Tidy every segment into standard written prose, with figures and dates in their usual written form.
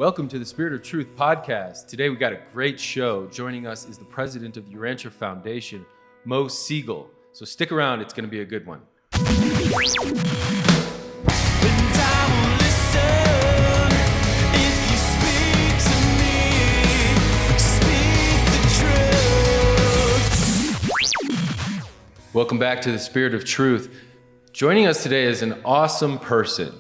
Welcome to the Spirit of Truth podcast. Today we got a great show. Joining us is the president of the Urantia Foundation, Siegel. So stick around, it's going to be a good one. Welcome back to the Spirit of Truth. Joining us today is an awesome person.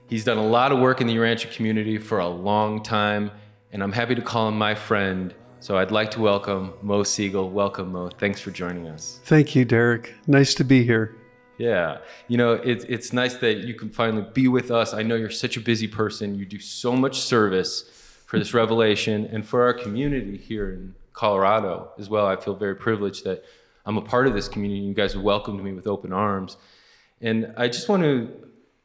He's done a lot of work in the Urantia community for a long time, and I'm happy to call him my friend. So I'd like to welcome Siegel. Welcome, Mo. Thanks for joining us. Thank you, Derek. Nice to be here. Yeah. You know, it's nice that you can finally be with us. I know you're such a busy person. You do so much service for this revelation and for our community here in Colorado as well. I feel very privileged that I'm a part of this community. You guys have welcomed me with open arms. And I just want to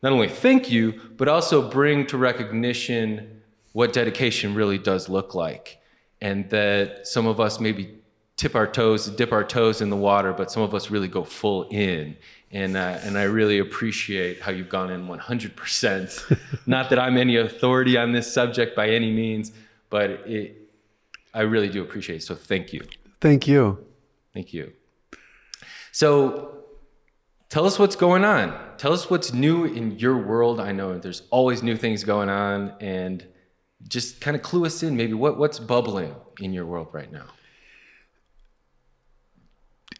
not only thank you, but also bring to recognition what dedication really does look like. And that some of us maybe dip our toes in the water, but some of us really go full in. And I really appreciate how you've gone in 100%. Not that I'm any authority on this subject by any means, but I really do appreciate it. So thank you. Thank you. Thank you. So tell us what's going on. Tell us what's new in your world. I know there's always new things going on, and just kind of clue us in maybe what's bubbling in your world right now.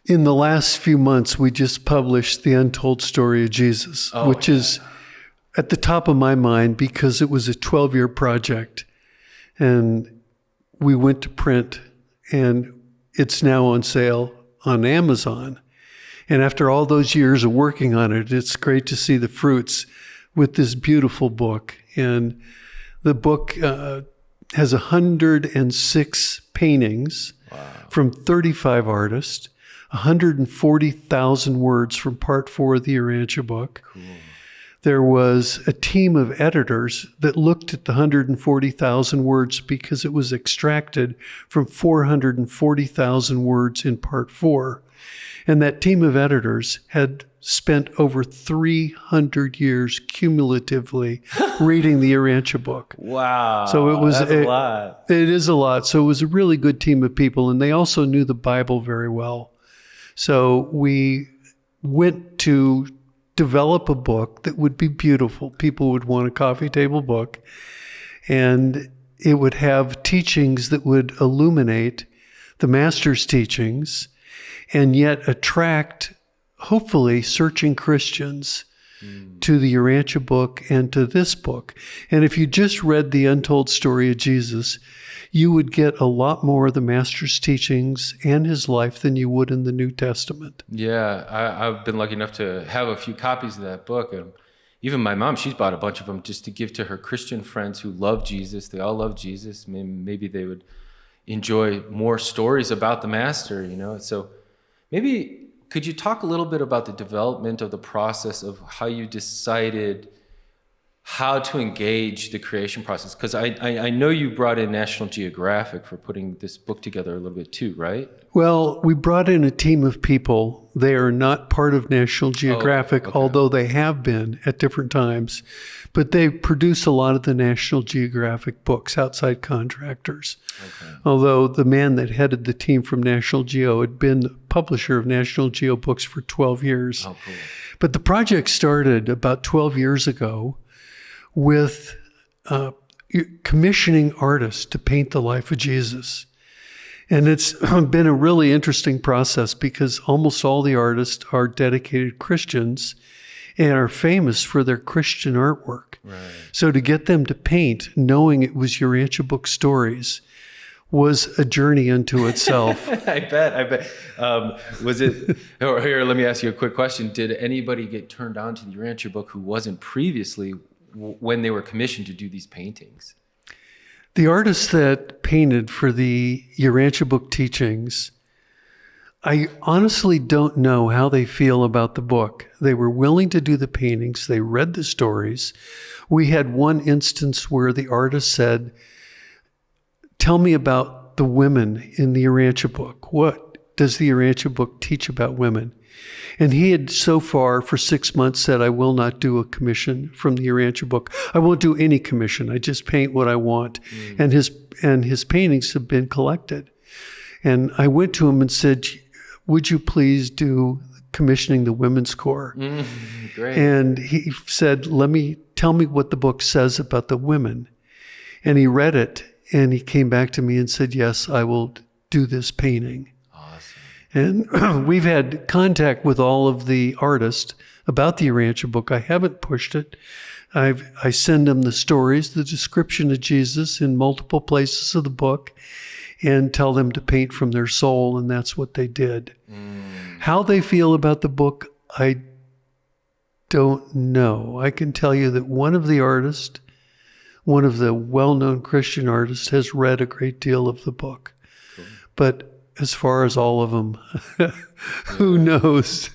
In the last few months, we just published The Untold Story of Jesus, which is at the top of my mind because it was a 12-year project, and we went to print, and it's now on sale on Amazon. And after all those years of working on it, it's great to see the fruits with this beautiful book. And the book has 106 paintings from 35 artists, 140,000 words from part 4 of the Urantia Book. Cool. There was a team of editors that looked at the 140,000 words because it was extracted from 440,000 words in part 4. And that team of editors had spent over 300 years cumulatively reading the Urantia Book. Wow. So it was a lot. It is a lot. So it was a really good team of people, and they also knew the Bible very well. So we went to develop a book that would be beautiful. People would want a coffee table book, and it would have teachings that would illuminate the Master's teachings and yet attract, hopefully, searching Christians to the Urantia Book and to this book. And if you just read The Untold Story of Jesus, you would get a lot more of the Master's teachings and his life than you would in the New Testament. Yeah, I've been lucky enough to have a few copies of that book. And even my mom, she's bought a bunch of them just to give to her Christian friends who love Jesus. They all love Jesus. Maybe they would enjoy more stories about the Master, you know. So maybe could you talk a little bit about the development of the process of how you decided how to engage the creation process? Because I know you brought in National Geographic for putting this book together a little bit too, right? Well, we brought in a team of people. They are not part of National Geographic, although they have been at different times. But they produce a lot of the National Geographic books, outside contractors. Okay. Although the man that headed the team from National Geo had been the publisher of National Geo books for 12 years. Oh, cool. But the project started about 12 years ago with commissioning artists to paint the life of Jesus. And it's been a really interesting process because almost all the artists are dedicated Christians and are famous for their Christian artwork. Right. So to get them to paint, knowing it was Urantia Book stories, was a journey unto itself. I bet. Was it, here, let me ask you a quick question. Did anybody get turned on to the Urantia Book who wasn't previously when they were commissioned to do these paintings? The artists that painted for the Urantia Book teachings, I honestly don't know how they feel about the book. They were willing to do the paintings. They read the stories. We had one instance where the artist said, "Tell me about the women in the Urantia Book. What does the Urantia Book teach about women?" And he had so far for 6 months said, I will not do a commission from the Urantia book. I won't do any commission. I just paint what I want. And his paintings have been collected. And I went to him and said, would you please do commissioning the Women's Corps? Great. And he said, tell me what the book says about the women. And he read it, and he came back to me and said, yes, I will do this painting. And we've had contact with all of the artists about the Urantia book. I haven't pushed it. I send them the stories, the description of Jesus in multiple places of the book, and tell them to paint from their soul, and that's what they did. How they feel about the book, I don't know. I can tell you that one of the artists, one of the well-known Christian artists, has read a great deal of the book. Cool. But as far as all of them, who knows?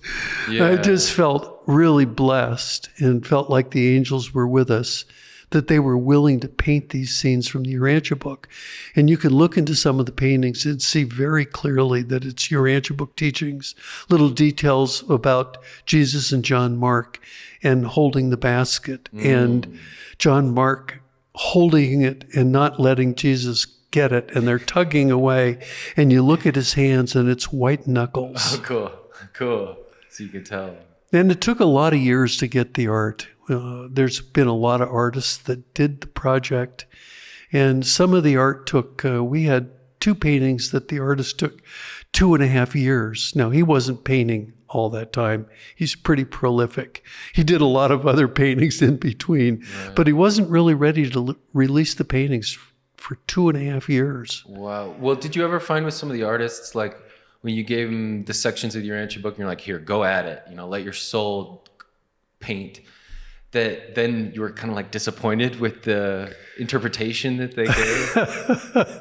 Yeah. I just felt really blessed and felt like the angels were with us, that they were willing to paint these scenes from the Urantia book. And you can look into some of the paintings and see very clearly that it's Urantia book teachings, little details about Jesus and John Mark and holding the basket, and John Mark holding it and not letting Jesus get it, and they're tugging away, and you look at his hands and it's white knuckles. Oh, cool. So you can tell. And it took a lot of years to get the art. There's been a lot of artists that did the project, and some of the art took, we had 2 paintings that the artist took 2.5 years. Now, he wasn't painting all that time. He's pretty prolific. He did a lot of other paintings in between, but he wasn't really ready to release the paintings for 2.5 years. Wow. Well, did you ever find with some of the artists, like when you gave them the sections of the Urantia book and you're like, here, go at it, let your soul paint, that then you were kind of like disappointed with the interpretation that they gave?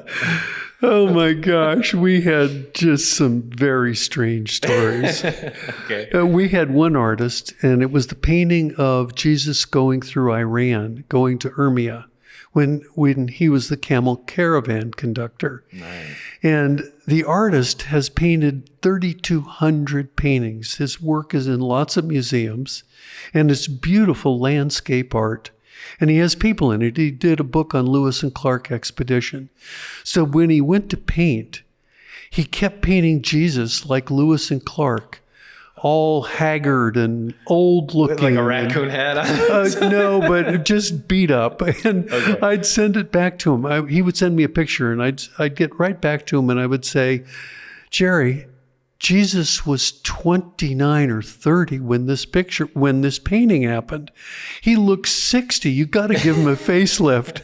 Oh my gosh, we had just some very strange stories. Okay. We had one artist, and it was the painting of Jesus going through Iran, going to Urmia, when he was the camel caravan conductor. Nice. And the artist has painted 3,200 paintings. His work is in lots of museums, and it's beautiful landscape art. And he has people in it. He did a book on Lewis and Clark expedition. So when he went to paint, he kept painting Jesus like Lewis and Clark, all haggard and old looking. With like a raccoon hat on? No, but just beat up. And okay. I'd send it back to him. He would send me a picture, and I'd get right back to him, and I would say, Jerry, Jesus was 29 or 30 when this painting happened. He looks 60. You got to give him a facelift.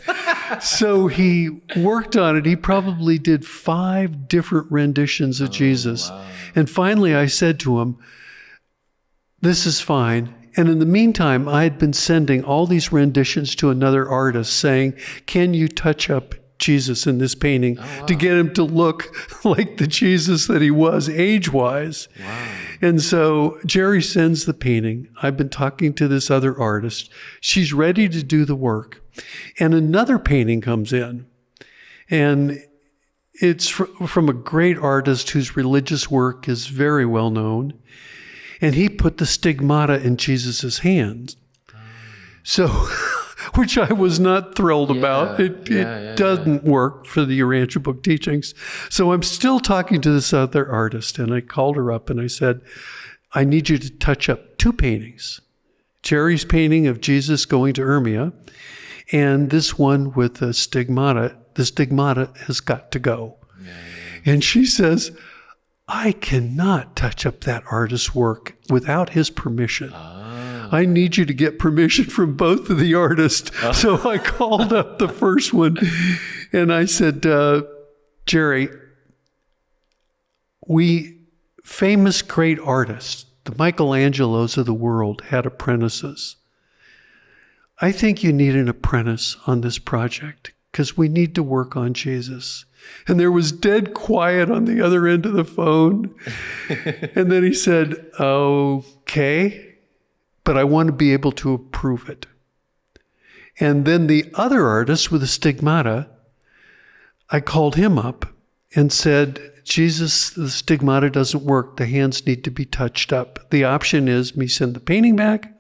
So he worked on it. He probably did 5 different renditions of Jesus. Wow. And finally I said to him, this is fine. And in the meantime, I had been sending all these renditions to another artist saying, can you touch up Jesus in this painting to get him to look like the Jesus that he was age-wise. Wow. And so Jerry sends the painting. I've been talking to this other artist. She's ready to do the work. And another painting comes in. And it's from a great artist whose religious work is very well known. And he put the stigmata in Jesus's hands. So, which I was not thrilled about. It doesn't work for the Urantia book teachings. So I'm still talking to this other artist, and I called her up and I said, I need you to touch up 2 paintings. Jerry's painting of Jesus going to Urmia, and this one with the stigmata. The stigmata has got to go. And she says, I cannot touch up that artist's work without his permission. I need you to get permission from both of the artists. So I called up the first one and I said, Jerry, famous great artists, the Michelangelos of the world, had apprentices. I think you need an apprentice on this project because we need to work on Jesus. And there was dead quiet on the other end of the phone. And then he said, okay, but I want to be able to approve it. And then the other artist with the stigmata, I called him up and said, Jesus, the stigmata doesn't work. The hands need to be touched up. The option is me send the painting back,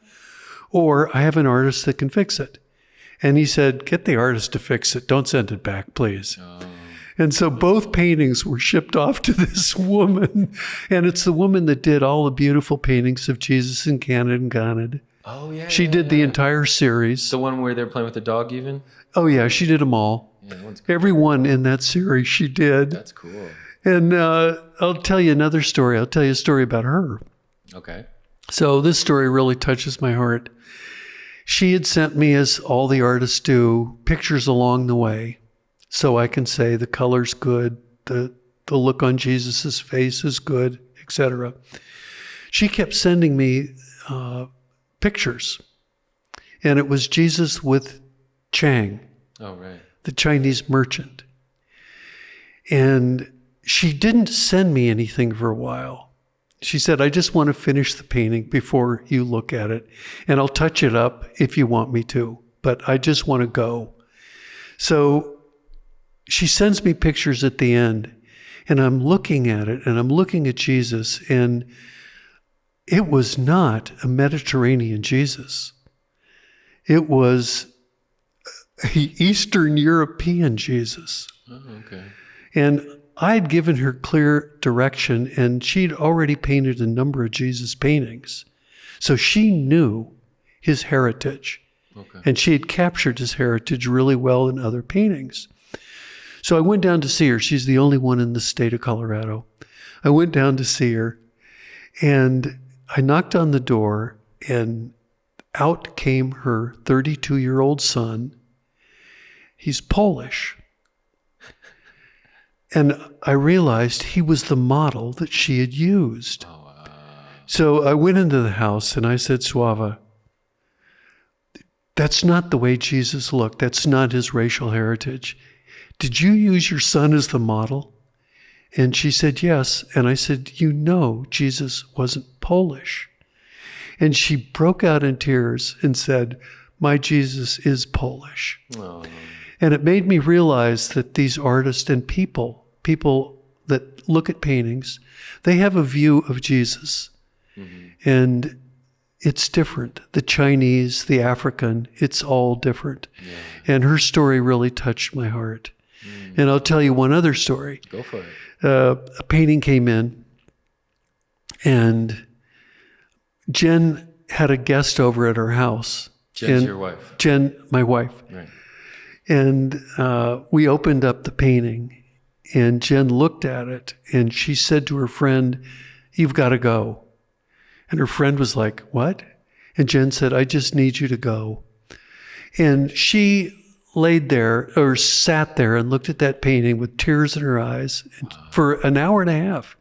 or I have an artist that can fix it. And he said, get the artist to fix it. Don't send it back, please. Oh. And so both paintings were shipped off to this woman. And it's the woman that did all the beautiful paintings of Jesus in Canada and Ghana. Oh, yeah. She did the entire series. The one where they're playing with the dog even? Oh, yeah. She did them all. Yeah, that one's cool. Every one in that series she did. That's cool. And I'll tell you another story. I'll tell you a story about her. Okay. So this story really touches my heart. She had sent me, as all the artists do, pictures along the way. So I can say the color's good, the look on Jesus's face is good, etc. She kept sending me pictures. And it was Jesus with Chang, the Chinese merchant. And she didn't send me anything for a while. She said, I just want to finish the painting before you look at it. And I'll touch it up if you want me to, but I just want to go. So she sends me pictures at the end, and I'm looking at it, and I'm looking at Jesus, and it was not a Mediterranean Jesus. It was an Eastern European Jesus. Oh, okay. And I'd given her clear direction, and she'd already painted a number of Jesus paintings. So she knew his heritage. Okay. And she had captured his heritage really well in other paintings. So I went down to see her. She's the only one in the state of Colorado. I went down to see her, and I knocked on the door, and out came her 32-year-old son. He's Polish. And I realized he was the model that she had used. Oh, wow. So I went into the house and I said, Suava, that's not the way Jesus looked. That's not his racial heritage. Did you use your son as the model? And she said, yes. And I said, you know, Jesus wasn't Polish. And she broke out in tears and said, my Jesus is Polish. Oh. And it made me realize that these artists and people that look at paintings, they have a view of Jesus. Mm-hmm. And it's different. The Chinese, the African, it's all different. Yeah. And her story really touched my heart. Mm. And I'll tell you one other story. Go for it. A painting came in, and Jen had a guest over at her house. Jen's your wife. Jen, my wife. Right. And we opened up the painting, and Jen looked at it, and she said to her friend, you've got to go. And her friend was like, what? And Jen said, I just need you to go. And she laid there, or sat there, and looked at that painting with tears in her eyes for an hour and a half.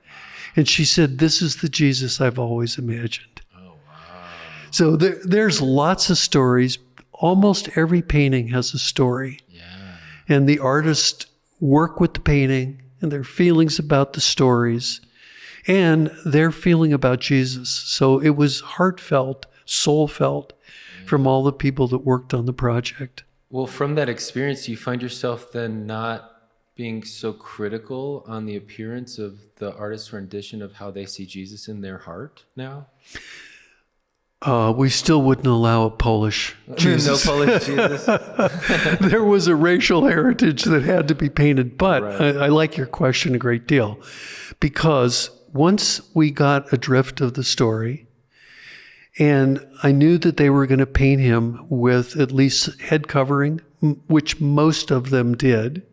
And she said, this is the Jesus I've always imagined. Oh, wow. So there's lots of stories. Almost every painting has a story. Yeah. And the artists work with the painting and their feelings about the stories and their feeling about Jesus. So it was heartfelt, soul-felt from all the people that worked on the project. Well, from that experience, you find yourself then not being so critical on the appearance of the artist's rendition of how they see Jesus in their heart now? We still wouldn't allow a Polish Jesus. No Polish Jesus? There was a racial heritage that had to be painted. But right. I like your question a great deal, because once we got a drift of the story, and I knew that they were going to paint him with at least head covering, which most of them did,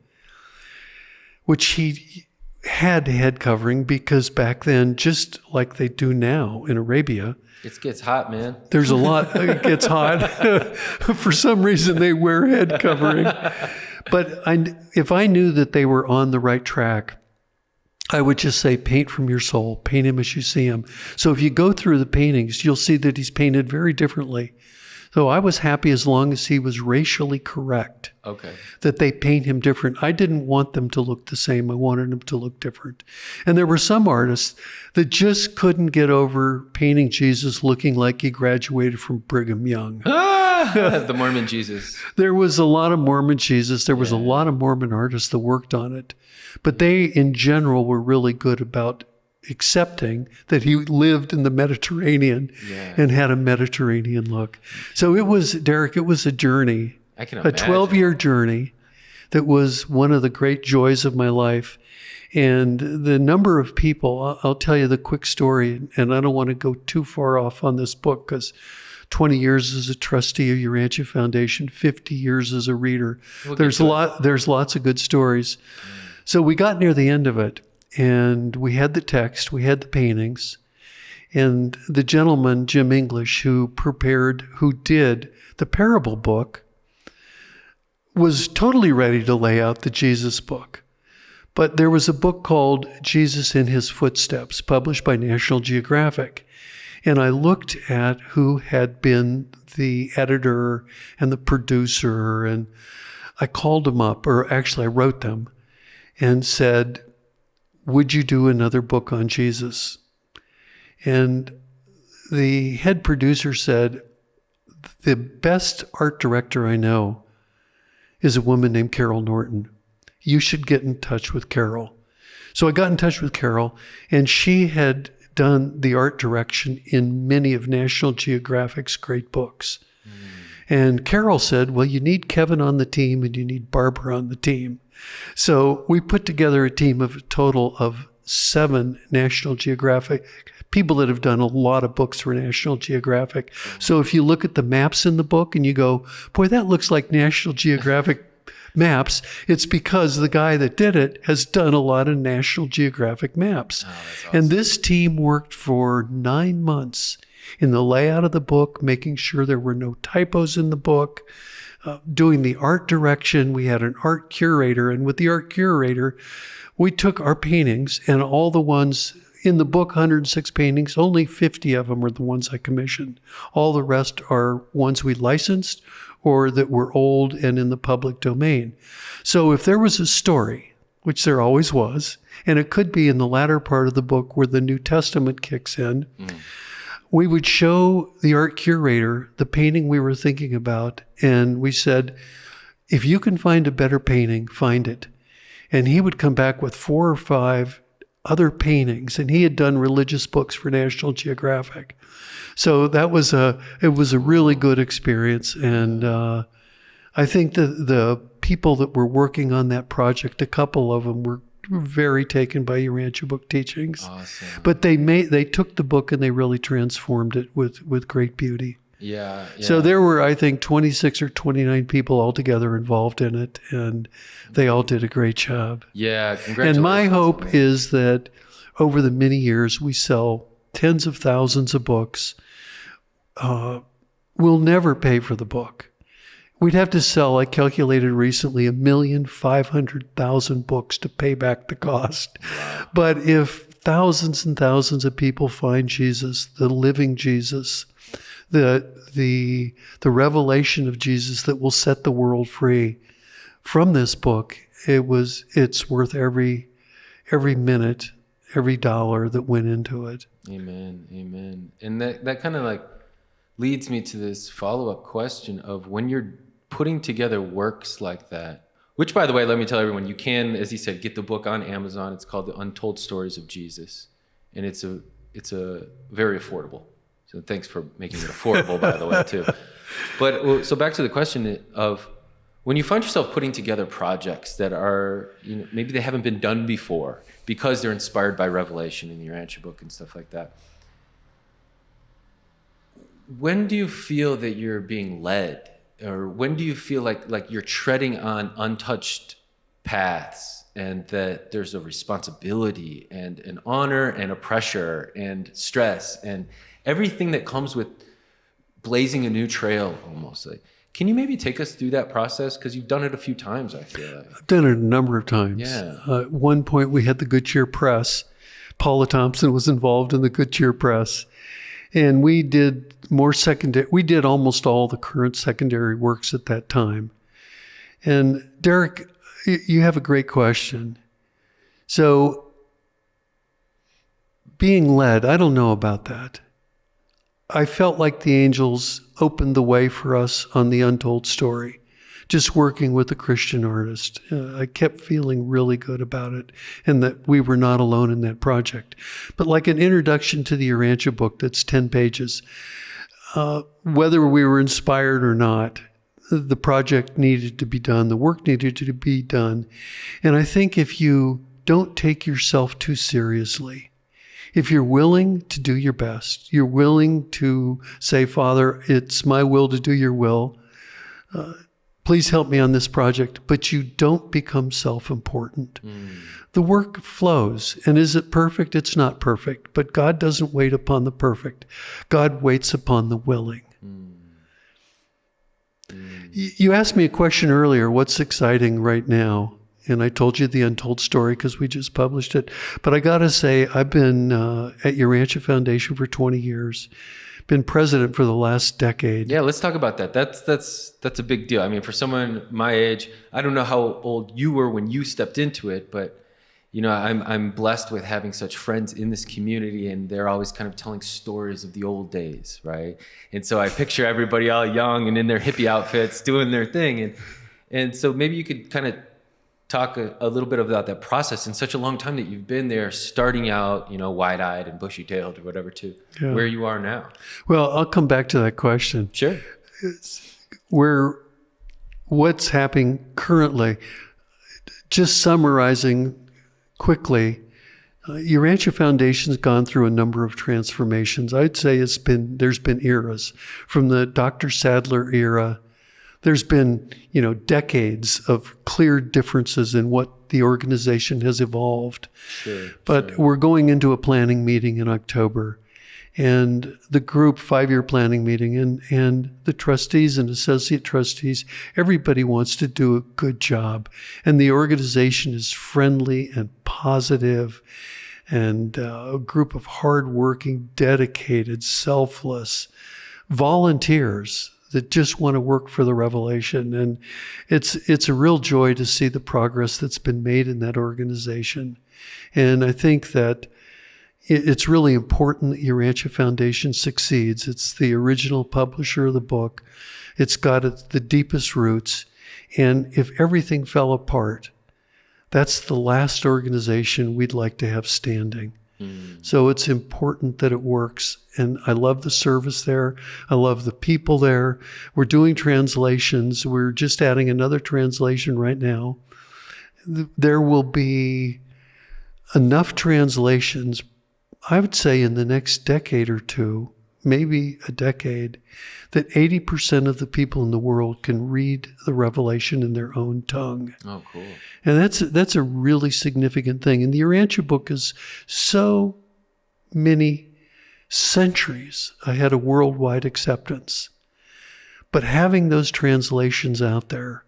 which he had head covering because back then, just like they do now in Arabia, it gets hot, man. There's a lot. It gets hot. For some reason, they wear head covering. But if I knew that they were on the right track, I would just say, paint from your soul. Paint him as you see him. So if you go through the paintings, you'll see that he's painted very differently. So I was happy as long as he was racially correct. Okay. That they paint him different. I didn't want them to look the same. I wanted them to look different. And there were some artists that just couldn't get over painting Jesus looking like he graduated from Brigham Young. The Mormon Jesus. There was a lot of Mormon Jesus. There was a lot of Mormon artists that worked on it. But they, in general, were really good about accepting that he lived in the Mediterranean and had a Mediterranean look. So it was, Derek, it was a journey. I can imagine. A 12-year journey that was one of the great joys of my life. And the number of people, I'll tell you the quick story, and I don't want to go too far off on this book because 20 years as a trustee of Urantia Foundation, 50 years as a reader. There's lots of good stories. So we got near the end of it, and we had the text, we had the paintings, and the gentleman, Jim English, who did the parable book, was totally ready to lay out the Jesus book. But there was a book called Jesus in His Footsteps, published by National Geographic. And I looked at who had been the editor and the producer, and I called them up, or actually I wrote them, and said, would you do another book on Jesus? And the head producer said, the best art director I know is a woman named Carol Norton. You should get in touch with Carol. So I got in touch with Carol, and she had done the art direction in many of National Geographic's great books. And Carol said, well, you need Kevin on the team and you need Barbara on the team. So we put together a team of a total of 7 National Geographic people that have done a lot of books for National Geographic. So if you look at the maps in the book and you go, boy, that looks like National Geographic maps, it's because the guy that did it has done a lot of National Geographic maps. Oh, that's awesome. And this team worked for 9 months in the layout of the book, making sure there were no typos in the book, doing the art direction. We had an art curator, and with the art curator, we took our paintings, and all the ones in the book, 106 paintings, only 50 of them are the ones I commissioned. All the rest are ones we licensed or that were old and in the public domain. So if there was a story, which there always was, and it could be in the latter part of the book where the New Testament kicks in, we would show the art curator the painting we were thinking about, and we said, if you can find a better painting, find it. And he would come back with 4 or 5 other paintings, and he had done religious books for National Geographic. So it was a really good experience, and I think that the people that were working on that project, a couple of them were very taken by Urantia Book teachings. Awesome. But they took the book and they really transformed it with great beauty. Yeah. So there were, I think, 26 or 29 people altogether involved in it, and they all did a great job. Yeah, congratulations. And my hope is that over the many years, we sell tens of thousands of books. We'll never pay for the book. We'd have to sell, I calculated recently, 1,500,000 books to pay back the cost. But if thousands and thousands of people find Jesus, the living Jesus, the revelation of Jesus that will set the world free from this book, it's worth every minute, every dollar that went into it. Amen. And that kind of like leads me to this follow-up question of when you're putting together works like that, which, by the way, let me tell everyone, you can, as he said, get the book on Amazon. It's called The Untold Stories of Jesus, and it's a very affordable. So thanks for making it affordable, by the way, too. But so back to the question of when you find yourself putting together projects that are, maybe they haven't been done before because they're inspired by Revelation in the Urantia Book and stuff like that. When do you feel that you're being led? Or when do you feel like you're treading on untouched paths and that there's a responsibility and an honor and a pressure and stress and everything that comes with blazing a new trail almost? Like, can you maybe take us through that process? Because you've done it a few times, I feel like. I've done it a number of times. Yeah. At one point, we had the Good Cheer Press. Paula Thompson was involved in the Good Cheer Press. And we did we did almost all the current secondary works at that time. And Derek, you have a great question. So being led, I don't know about that. I felt like the angels opened the way for us on the Untold Story. Just working with a Christian artist. I kept feeling really good about it and that we were not alone in that project. But like an introduction to the Urantia book that's 10 pages, whether we were inspired or not, the project needed to be done. The work needed to be done. And I think if you don't take yourself too seriously, if you're willing to do your best, you're willing to say, Father, it's my will to do your will. Please help me on this project, but you don't become self-important. The work flows. And is it perfect? It's not perfect, but God doesn't wait upon the perfect. God waits upon the willing. You asked me a question earlier, what's exciting right now? And I told you the Untold Story because we just published it. But I got to say, I've been at Urantia Foundation for 20 years. Been president for the last decade. Yeah, let's talk about that. That's a big deal. I mean, for someone my age, I don't know how old you were when you stepped into it, but you know, I'm blessed with having such friends in this community, and they're always kind of telling stories of the old days, right? And so I picture everybody all young and in their hippie outfits doing their thing, and so maybe you could kind of talk a little bit about that process in such a long time that you've been there, starting out, you know, wide-eyed and bushy-tailed or whatever, to where you are now. Well, I'll come back to that question. Sure. What's happening currently? Just summarizing quickly, Urantia Foundation's gone through a number of transformations. I'd say there's been eras. From the Dr. Sadler era, there's been, you know, decades of clear differences in what the organization has evolved. But we're going into a planning meeting in October, and the group 5-year planning meeting, and the trustees and associate trustees, everybody wants to do a good job. And the organization is friendly and positive, and a group of hardworking, dedicated, selfless volunteers that just want to work for the revelation. And it's a real joy to see the progress that's been made in that organization. And I think that it's really important that Urantia Foundation succeeds. It's the original publisher of the book. It's got the deepest roots. And if everything fell apart, that's the last organization we'd like to have standing. So it's important that it works. And I love the service there. I love the people there. We're doing translations. We're just adding another translation right now. There will be enough translations, I would say, in the next decade or two, maybe a decade, that 80% of the people in the world can read the Revelation in their own tongue. Oh, cool. And that's a really significant thing. And the Urantia book is so many centuries ahead of worldwide acceptance. But having those translations out there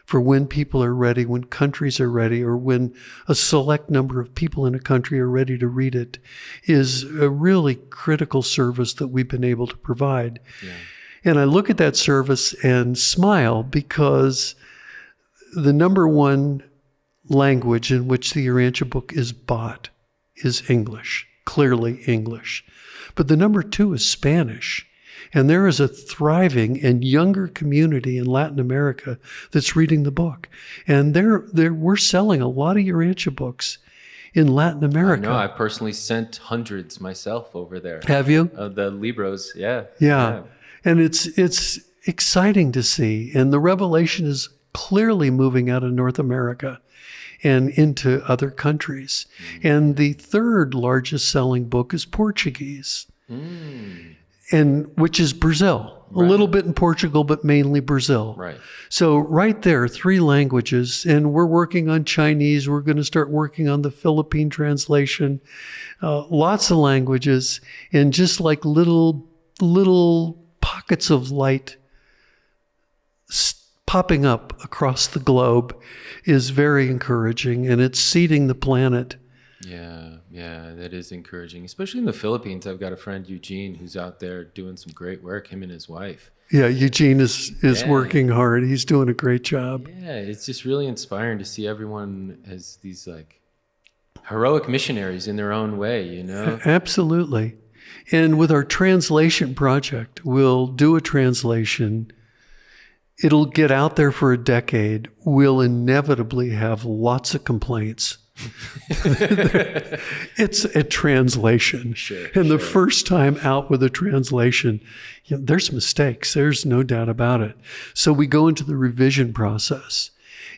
for when people are ready, when countries are ready, or when a select number of people in a country are ready to read it, is a really critical service that we've been able to provide. Yeah. And I look at that service and smile, because the number one language in which the Urantia book is bought is English, clearly English. But the number two is Spanish. And there is a thriving and younger community in Latin America that's reading the book. And we're selling a lot of Urantia books in Latin America. I know. I personally sent hundreds myself over there. Have you? The Libros, yeah. Yeah. And it's exciting to see. And the revelation is clearly moving out of North America and into other countries. And the third largest selling book is Portuguese. And which is Brazil. Right. A little bit in Portugal, but mainly Brazil. Right. So right there, 3 languages, and we're working on Chinese. We're going to start working on the Philippine translation. Lots of languages, and just like little pockets of light popping up across the globe is very encouraging, and it's seeding the planet. Yeah, that is encouraging, especially in the Philippines. I've got a friend, Eugene, who's out there doing some great work, him and his wife. Yeah, Eugene is working hard. He's doing a great job. Yeah, it's just really inspiring to see everyone as these like heroic missionaries in their own way, you know? Absolutely. And with our translation project, we'll do a translation. It'll get out there for a decade. We'll inevitably have lots of complaints. It's a translation. Sure, and the first time out with a translation, there's mistakes. There's no doubt about it. So we go into the revision process.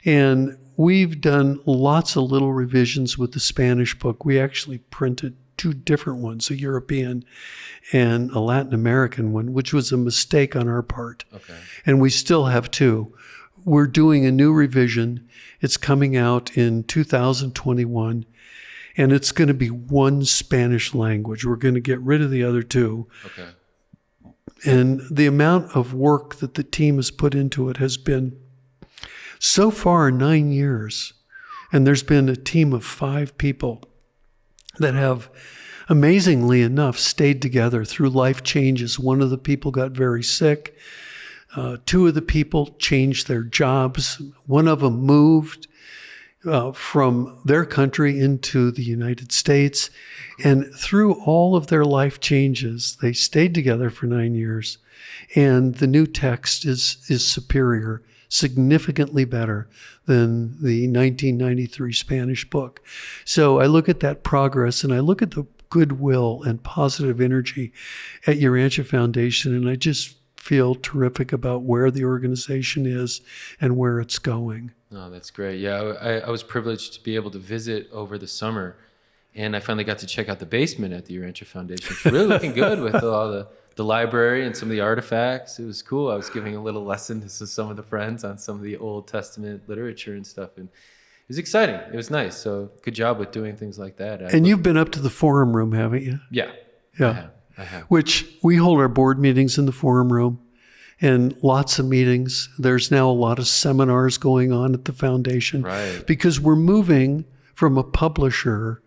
And we've done lots of little revisions with the Spanish book. We actually printed 2 different ones, a European and a Latin American one, which was a mistake on our part. Okay. And we still have 2. We're doing a new revision. It's coming out in 2021, and it's going to be one Spanish language. We're going to get rid of the other 2. Okay. And the amount of work that the team has put into it has been so far 9 years. And there's been a team of 5 people that have, amazingly enough, stayed together through life changes. One of the people got very sick. 2 of the people changed their jobs. One of them moved from their country into the United States. And through all of their life changes, they stayed together for 9 years. And the new text is superior, significantly better than the 1993 Spanish book. So I look at that progress, and I look at the goodwill and positive energy at Urantia Foundation, and I just feel terrific about where the organization is and where it's going. Oh, that's great. Yeah, I was privileged to be able to visit over the summer, and I finally got to check out the basement at the Urantia Foundation. It's really looking good with all the library and some of the artifacts. It was cool. I was giving a little lesson to some of the friends on some of the Old Testament literature and stuff, and it was exciting. It was nice. So good job with doing things like that. And you've been up to the forum room, haven't you? Yeah. Yeah. I have. Which we hold our board meetings in the forum room, and lots of meetings. There's now a lot of seminars going on at the foundation. Right. Because we're moving from a publisher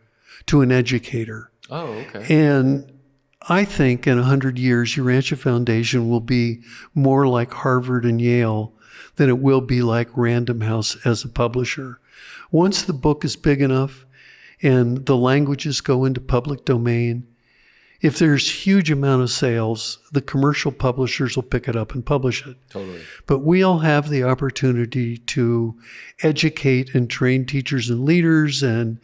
to an educator. Oh, okay. And I think in 100 years, Urantia Foundation will be more like Harvard and Yale than it will be like Random House as a publisher. Once the book is big enough and the languages go into public domain, if there's huge amount of sales, the commercial publishers will pick it up and publish it. Totally. But we'll have the opportunity to educate and train teachers and leaders and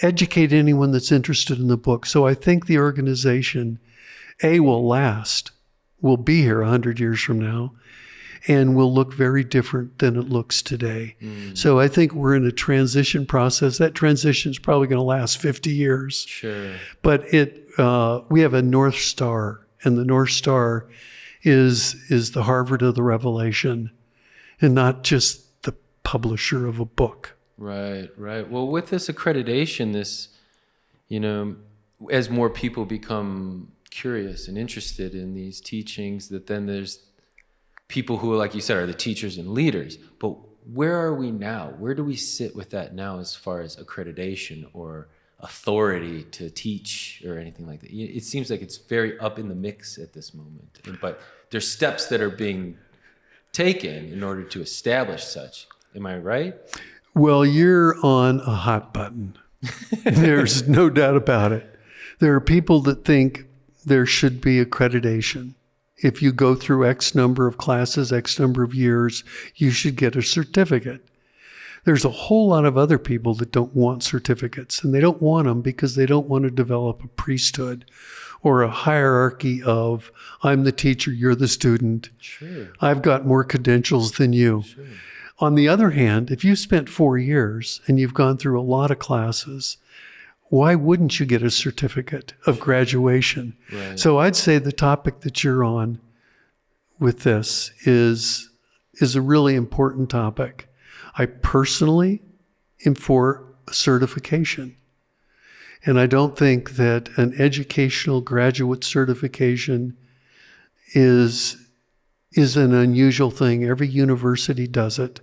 educate anyone that's interested in the book. So I think the organization, will last, will be here 100 years from now, and will look very different than it looks today. So I think we're in a transition process. That transition is probably going to last 50 years. Sure. But we have a North Star, and the North Star is the Harvard of the Revelation, and not just the publisher of a book. Right. Well, with this accreditation, as more people become curious and interested in these teachings, that then there's people who, like you said, are the teachers and leaders. But where are we now? Where do we sit with that now as far as accreditation or authority to teach or anything like that? It seems like it's very up in the mix at this moment. But there's steps that are being taken in order to establish such. Am I right? Well, you're on a hot button. There's no doubt about it. There are people that think there should be accreditation. If you go through X number of classes, X number of years, you should get a certificate. There's a whole lot of other people that don't want certificates, and they don't want them because they don't want to develop a priesthood or a hierarchy of, I'm the teacher, you're the student. Sure. I've got more credentials than you. Sure. On the other hand, if you spent 4 years and you've gone through a lot of classes, why wouldn't you get a certificate of graduation? Right. So I'd say the topic that you're on with this is a really important topic. I personally am for certification. And I don't think that an educational graduate certification is an unusual thing. Every university does it.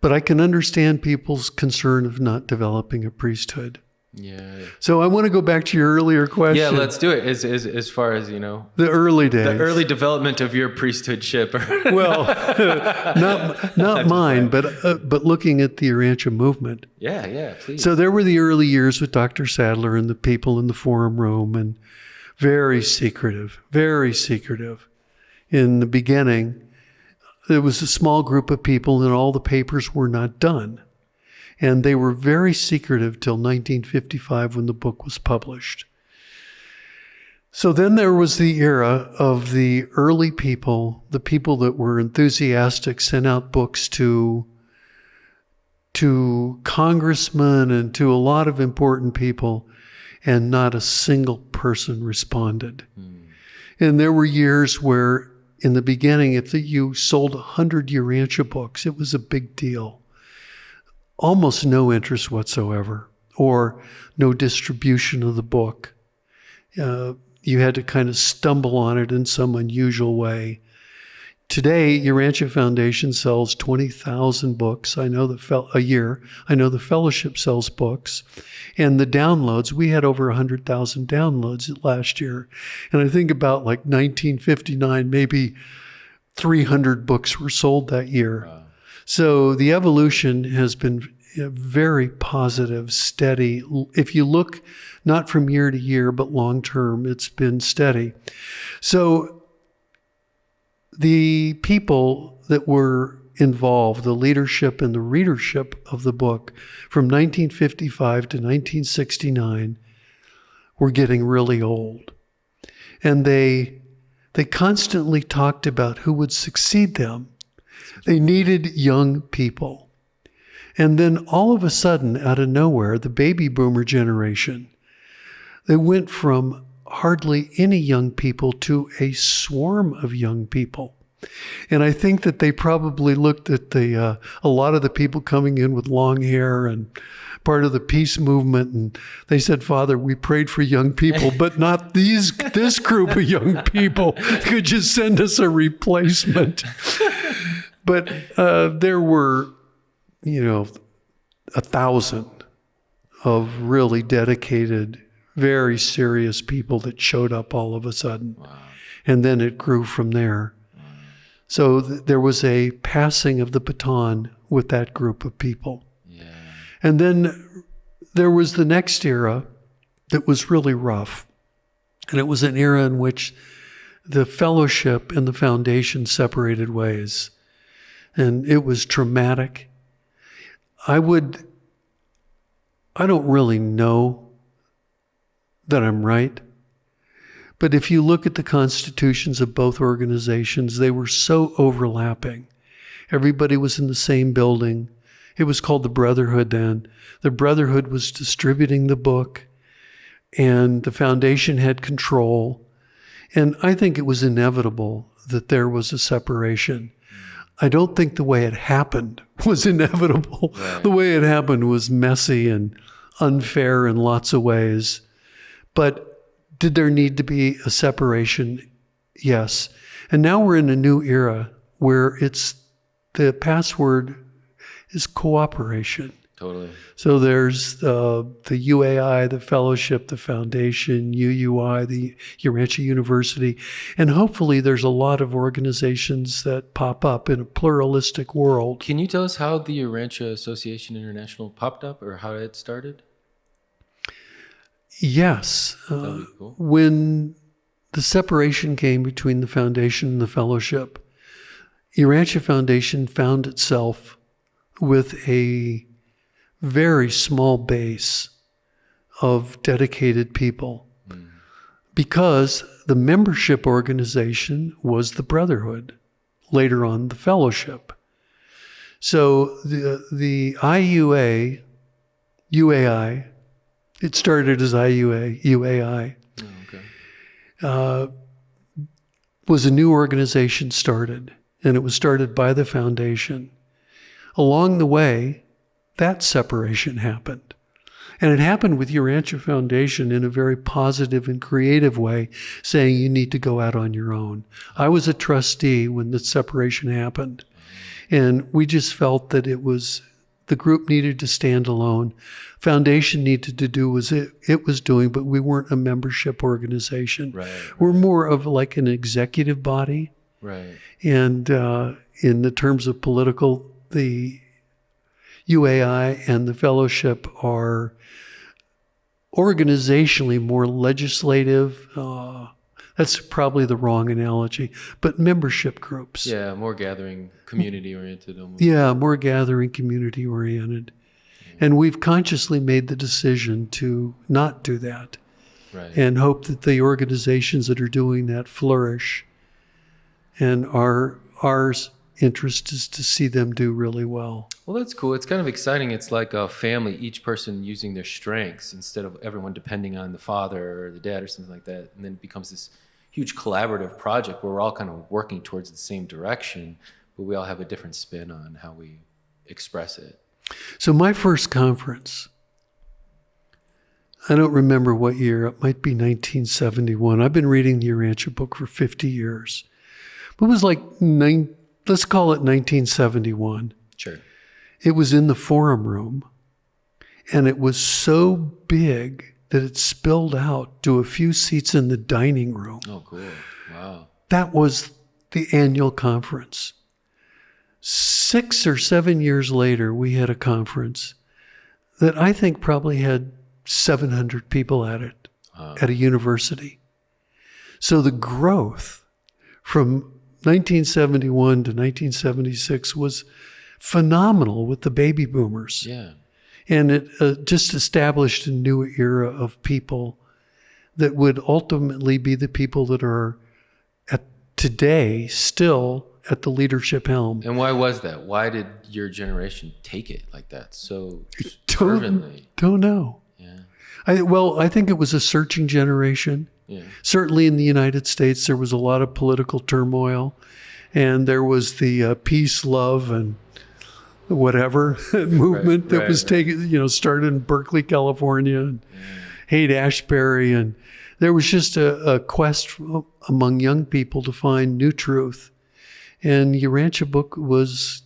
But I can understand people's concern of not developing a priesthood. Yeah. So I want to go back to your earlier question. Yeah, let's do it. As far as, the early days. the early development of your priesthoodship. Well, not mine, but looking at the Urantia movement. Yeah, please. So there were the early years with Dr. Sadler and the people in the forum room, and very secretive. In the beginning, there was a small group of people and all the papers were not done. And they were very secretive till 1955 when the book was published. So then there was the era of the early people, the people that were enthusiastic, sent out books to congressmen and to a lot of important people, and not a single person responded. And there were years where, in the beginning, if you sold 100 Urantia books, it was a big deal. Almost no interest whatsoever, or no distribution of the book. You had to kind of stumble on it in some unusual way. Today, Urantia Foundation sells 20,000 books. I know a year. I know the fellowship sells books. And the downloads, we had over 100,000 downloads last year. And I think about like 1959, maybe 300 books were sold that year. Wow. So the evolution has been very positive, steady. If you look not from year to year, but long term, it's been steady. So the people that were involved, the leadership and the readership of the book from 1955 to 1969 were getting really old. And they constantly talked about who would succeed them. They needed young people. And then all of a sudden, out of nowhere, the baby boomer generation, they went from hardly any young people to a swarm of young people. And I think that they probably looked at a lot of the people coming in with long hair and part of the peace movement, and they said, "Father, we prayed for young people, but not this group of young people. Could you send us a replacement?" But there were, 1,000 of really dedicated, very serious people that showed up all of a sudden. Wow. And then it grew from there. Wow. So there was a passing of the baton with that group of people. Yeah. And then there was the next era that was really rough. And it was an era in which the fellowship and the foundation separated ways. And it was traumatic. I don't really know that I'm right. But if you look at the constitutions of both organizations, they were so overlapping. Everybody was in the same building. It was called the Brotherhood then. The Brotherhood was distributing the book, and the foundation had control. And I think it was inevitable that there was a separation. I don't think the way it happened was inevitable. Right. The way it happened was messy and unfair in lots of ways. But did there need to be a separation? Yes. And now we're in a new era where the password is cooperation. Totally. So there's the UAI, the fellowship, the foundation, UUI, the Rancho University, and hopefully there's a lot of organizations that pop up in a pluralistic world. Can you tell us how the Urantia Association International popped up, or how it started? Yes. That'd be cool. When the separation came between the foundation and the fellowship, Urantia Foundation found itself with a very small base of dedicated people because the membership organization was the Brotherhood, later on the Fellowship. So the IUA, UAI, it started as IUA, UAI, was a new organization started, and it was started by the foundation. Along the way, that separation happened. And it happened with Urantia Foundation in a very positive and creative way, saying you need to go out on your own. I was a trustee when the separation happened. And we just felt that it was The group needed to stand alone. Foundation needed to do was it was doing, but we weren't a membership organization. Right. We're more of like an executive body. Right. And in the terms of political, the UAI and the fellowship are organizationally more legislative. That's probably the wrong analogy, but membership groups. Yeah, more gathering, community-oriented almost. Yeah, more gathering, community-oriented. And we've consciously made the decision to not do that. Right. And hope that the organizations that are doing that flourish. And our interest is to see them do really well. Well, that's cool. It's kind of exciting. It's like a family, each person using their strengths instead of everyone depending on the father or the dad or something like that. And then it becomes this huge collaborative project where we're all kind of working towards the same direction, but we all have a different spin on how we express it. So my first conference, I don't remember what year. It might be 1971. I've been reading the Urantia Book for 50 years. It was like, let's call it 1971. Sure. It was in the forum room, and it was so big that it spilled out to a few seats in the dining room. Oh, cool. Wow. That was the annual conference. 6 or 7 years later, we had a conference that I think probably had 700 people at it, at a university. So the growth from 1971 to 1976 was phenomenal with the baby boomers. Yeah. And it just established a new era of people that would ultimately be the people that are at today still at the leadership helm. And why was that? Why did your generation take it like that so fervently? Don't know. Yeah. I think it was a searching generation. Yeah. Certainly in the United States, there was a lot of political turmoil, and there was the peace, love, and whatever movement that was taken, started in Berkeley, California, and Haight-Ashbury, and there was just a quest among young people to find new truth. And Urantia Book was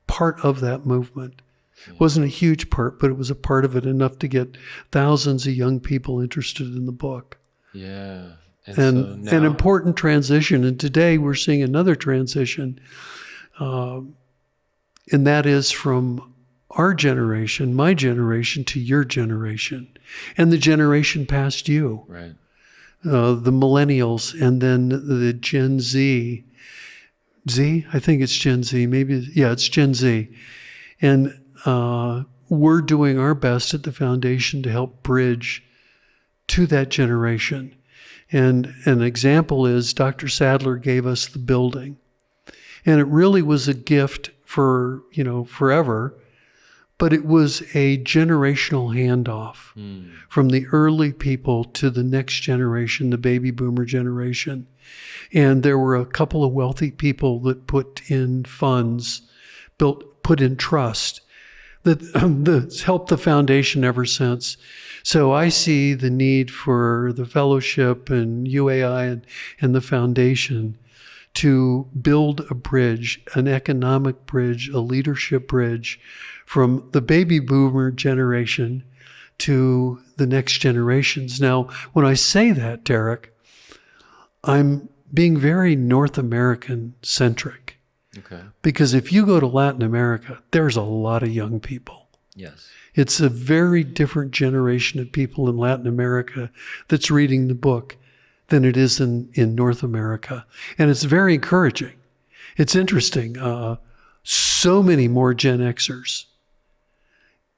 part of that movement. It wasn't a huge part, but it was a part of it, enough to get thousands of young people interested in the book. Yeah. And so now, an important transition. And today we're seeing another transition. And that is from our generation, my generation, to your generation. And the generation past you. Right. The millennials, and then the Gen Z. I think it's Gen Z. Maybe, it's Gen Z. And we're doing our best at the foundation to help bridge to that generation. And an example is Dr. Sadler gave us the building. And it really was a gift for, forever. But it was a generational handoff from the early people to the next generation, the baby boomer generation. And there were a couple of wealthy people that put in funds, put in trust, that's helped the foundation ever since. So I see the need for the fellowship and UAI and the foundation to build a bridge, an economic bridge, a leadership bridge from the baby boomer generation to the next generations. Now, when I say that, Derek, I'm being very North American centric. Okay. Because if you go to Latin America, there's a lot of young people. Yes. It's a very different generation of people in Latin America that's reading the book than it is in North America. And it's very encouraging. It's interesting. So many more Gen Xers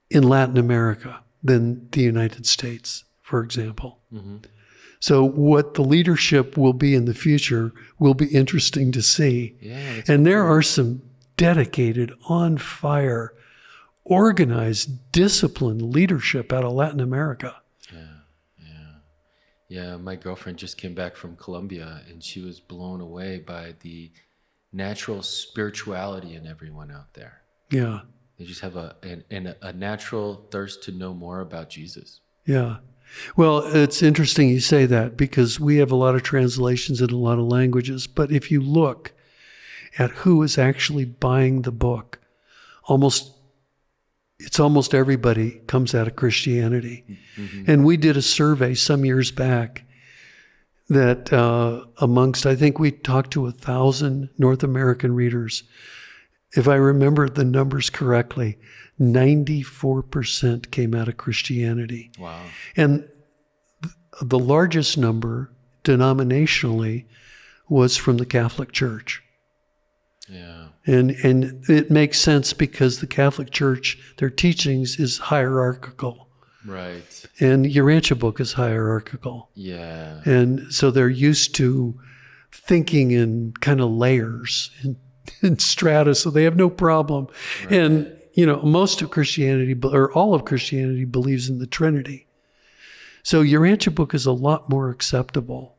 in Latin America than the United States, for example. Mm-hmm. So what the leadership will be in the future will be interesting to see. Yeah, and there are some dedicated, on fire, organized, disciplined leadership out of Latin America. Yeah, my girlfriend just came back from Colombia, and she was blown away by the natural spirituality in everyone out there. Yeah. They just have a natural thirst to know more about Jesus. Yeah. Well, it's interesting you say that, because we have a lot of translations in a lot of languages. But if you look at who is actually buying the book, almost it's almost everybody comes out of Christianity. And we did a survey some years back that amongst, I think we talked to 1,000 North American readers. If I remember the numbers correctly, 94% came out of Christianity. Wow. And the largest number denominationally was from the Catholic Church. Yeah. And it makes sense because the Catholic Church, their teachings is hierarchical. Right. And Urantia Book is hierarchical. Yeah. And so they're used to thinking in kind of layers and strata, so they have no problem. Right. And, most of Christianity, or all of Christianity, believes in the Trinity. So Urantia Book is a lot more acceptable.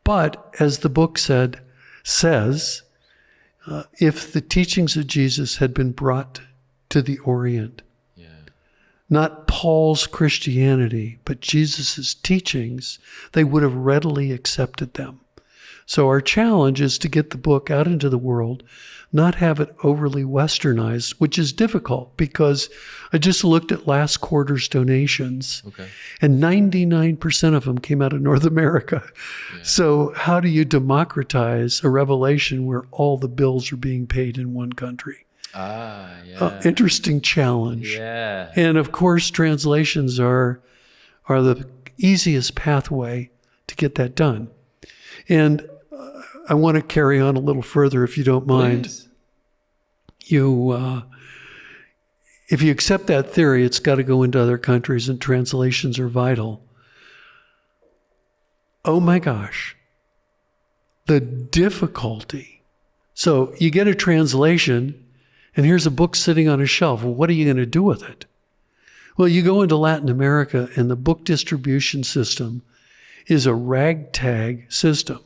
But as the book says, if the teachings of Jesus had been brought to the Orient, not Paul's Christianity, but Jesus' teachings, they would have readily accepted them. So our challenge is to get the book out into the world, not have it overly westernized, which is difficult because I just looked at last quarter's donations, and 99% of them came out of North America. Yeah. So how do you democratize a revelation where all the bills are being paid in one country? Interesting challenge. Yeah. And of course, translations are the easiest pathway to get that done. And I want to carry on a little further, if you don't mind. Please. If you accept that theory, it's got to go into other countries, and translations are vital. Oh my gosh, the difficulty. So you get a translation, and here's a book sitting on a shelf. Well, what are you going to do with it? Well, you go into Latin America, and the book distribution system is a ragtag system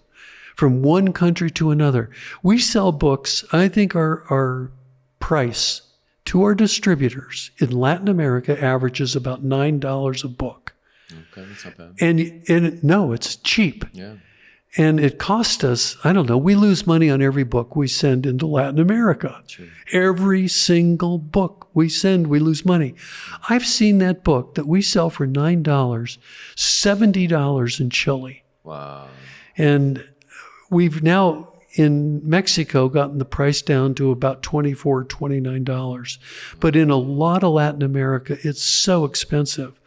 from one country to another. We sell books. I think our price to our distributors in Latin America averages about $9 a book. Okay, that's not bad. And no, it's cheap. Yeah. And it cost us, I don't know, we lose money on every book we send into Latin America. True. Every single book we send, we lose money. I've seen that book that we sell for $9, $70 in Chile. Wow. And we've now, in Mexico, gotten the price down to about $24, $29. But in a lot of Latin America, it's so expensive.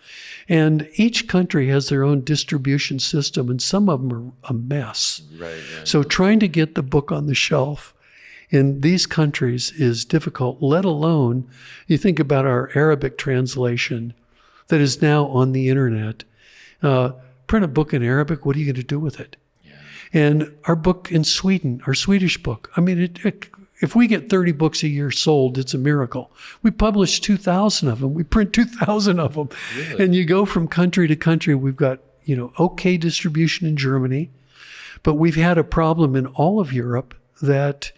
And each country has their own distribution system, and some of them are a mess. Right. So trying to get the book on the shelf in these countries is difficult, let alone, you think about our Arabic translation that is now on the internet. Print a book in Arabic, what are you going to do with it? And our book in Sweden, our Swedish book, I mean, if we get 30 books a year sold, it's a miracle. We publish 2,000 of them. We print 2,000 of them. Really? And you go from country to country. We've got, okay distribution in Germany, but we've had a problem in all of Europe that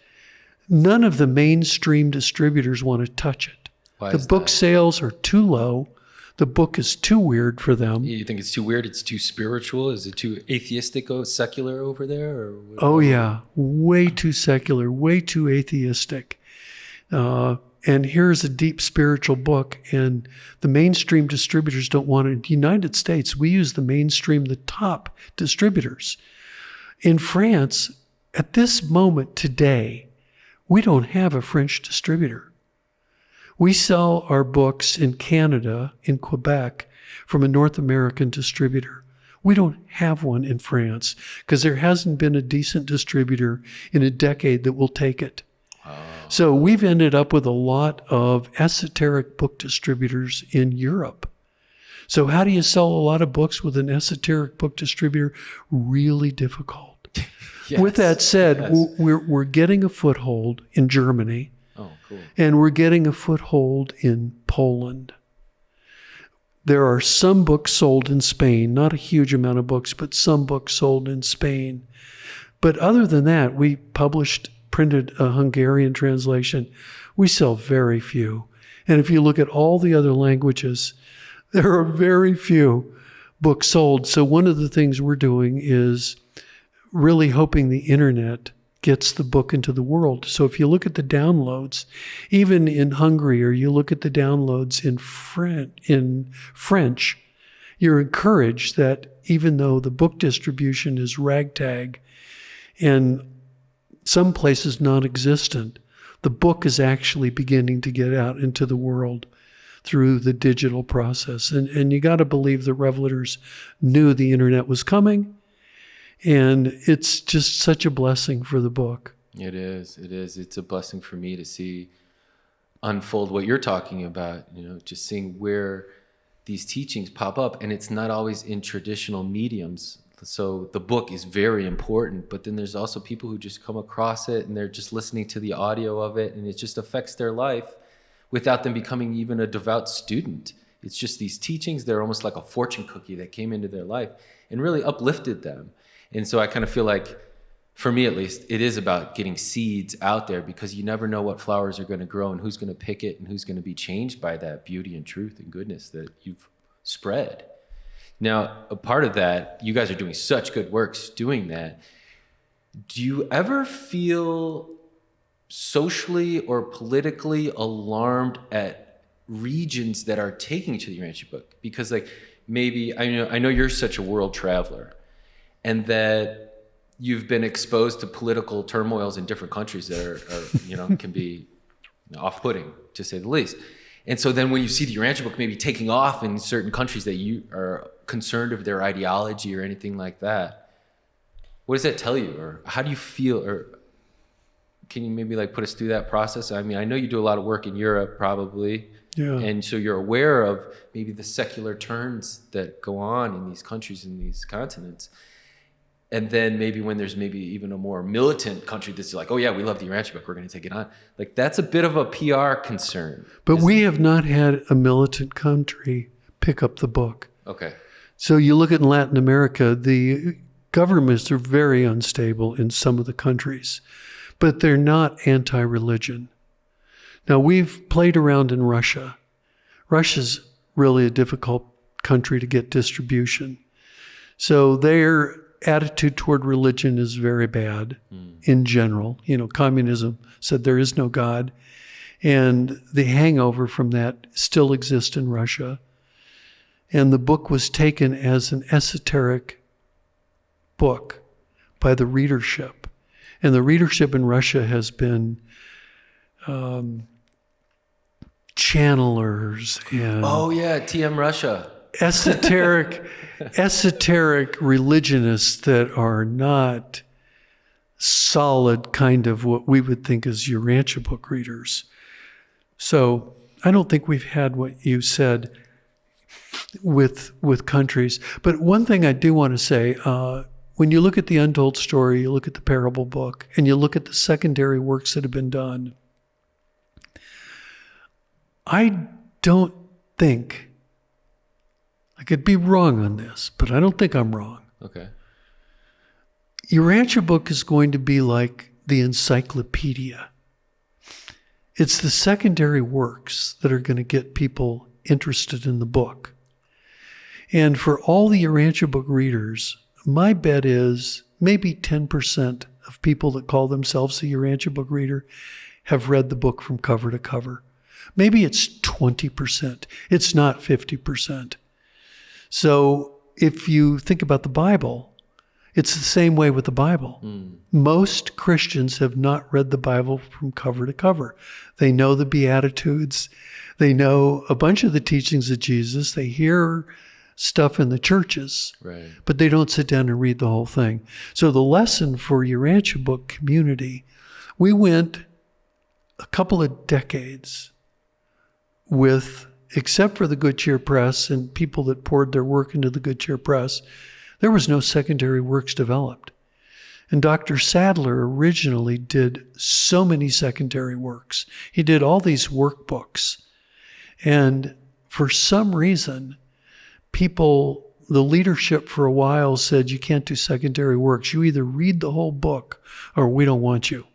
none of the mainstream distributors want to touch it. Why the book sales are too low. The book is too weird for them. You think it's too weird? It's too spiritual? Is it too atheistic or secular over there? Or what? Oh, yeah. Way too secular, way too atheistic. And here's a deep spiritual book, and the mainstream distributors don't want it. In the United States, we use the mainstream, the top distributors. In France, at this moment today, we don't have a French distributor. We sell our books in Canada, in Quebec, from a North American distributor. We don't have one in France because there hasn't been a decent distributor in a decade that will take it. So we've ended up with a lot of esoteric book distributors in Europe. So how do you sell a lot of books with an esoteric book distributor? Really difficult. Yes. With that said, we're getting a foothold in Germany. Oh, cool. And we're getting a foothold in Poland. There are some books sold in Spain, not a huge amount of books, but some books sold in Spain. But other than that, we printed a Hungarian translation. We sell very few. And if you look at all the other languages, there are very few books sold. So one of the things we're doing is really hoping the internet gets the book into the world. So if you look at the downloads, even in Hungary, or you look at the downloads in French, you're encouraged that even though the book distribution is ragtag and some places non-existent, the book is actually beginning to get out into the world through the digital process. And you got to believe the Revelators knew the internet was coming. And it's just such a blessing for the book. It is. It's a blessing for me to see unfold what you're talking about, just seeing where these teachings pop up. And it's not always in traditional mediums. So the book is very important, but then there's also people who just come across it and they're just listening to the audio of it, and it just affects their life without them becoming even a devout student. It's just these teachings. They're almost like a fortune cookie that came into their life and really uplifted them. And so I kind of feel like, for me at least, it is about getting seeds out there, because you never know what flowers are going to grow and who's going to pick it and who's going to be changed by that beauty and truth and goodness that you've spread. Now, a part of that, you guys are doing such good works doing that. Do you ever feel socially or politically alarmed at regions that are taking to the Urantia Book? Because maybe, I know you're such a world traveler, and that you've been exposed to political turmoils in different countries that are can be off-putting, to say the least. And so then when you see the Urantia Book maybe taking off in certain countries that you are concerned of their ideology or anything like that, what does that tell you? Or how do you feel? Or can you maybe put us through that process? I know you do a lot of work in Europe probably. Yeah. And so you're aware of maybe the secular turns that go on in these countries, in these continents. And then maybe when there's maybe even a more militant country that's like, oh yeah, we love the Urantia Book, we're going to take it on. That's a bit of a PR concern. But we have not had a militant country pick up the book. Okay. So you look at Latin America, the governments are very unstable in some of the countries, but they're not anti-religion. Now, we've played around in Russia. Russia's really a difficult country to get distribution. So their attitude toward religion is very bad in general. Communism said there is no God, and the hangover from that still exists in Russia. And the book was taken as an esoteric book by the readership. And the readership in Russia has been channelers and TM Russia. esoteric religionists that are not solid, kind of what we would think as Urantia Book readers. So I don't think we've had what you said with countries. But one thing I do want to say, when you look at the Untold Story, you look at the Parable Book, and you look at the secondary works that have been done, I don't think, I could be wrong on this, but I don't think I'm wrong. Okay. Urantia Book is going to be like the encyclopedia. It's the secondary works that are going to get people interested in the book. And for all the Urantia Book readers, my bet is maybe 10% of people that call themselves a Urantia Book reader have read the book from cover to cover. Maybe it's 20%. It's not 50%. So if you think about the Bible, it's the same way with the Bible. Most Christians have not read the Bible from cover to cover. They know the Beatitudes. They know a bunch of the teachings of Jesus. They hear stuff in the churches, right, but they don't sit down and read the whole thing. So the lesson for Urantia Book community, we went a couple of decades with, except for the Good Cheer Press and people that poured their work into the Good Cheer Press, there was no secondary works developed. And Dr. Sadler originally did so many secondary works. He did all these workbooks. And for some reason, people, the leadership for a while said, you can't do secondary works. You either read the whole book or we don't want you.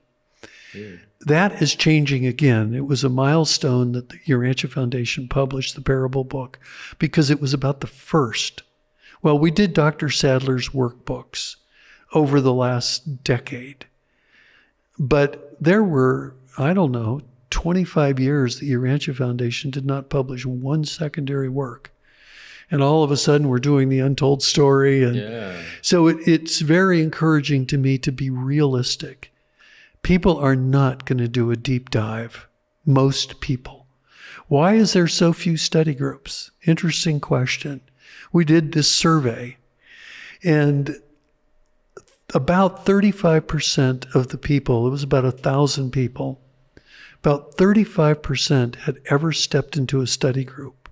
Yeah. That is changing again. It was a milestone that the Urantia Foundation published the Parable Book because it was about the first. Well, we did Dr. Sadler's workbooks over the last decade. But there were, 25 years the Urantia Foundation did not publish one secondary work. And all of a sudden we're doing the Untold Story. And so it's very encouraging to me to be realistic. People are not going to do a deep dive. Most people. Why is there so few study groups? Interesting question. We did this survey, and about 35% of the people, it was about 1,000 people, about 35% had ever stepped into a study group.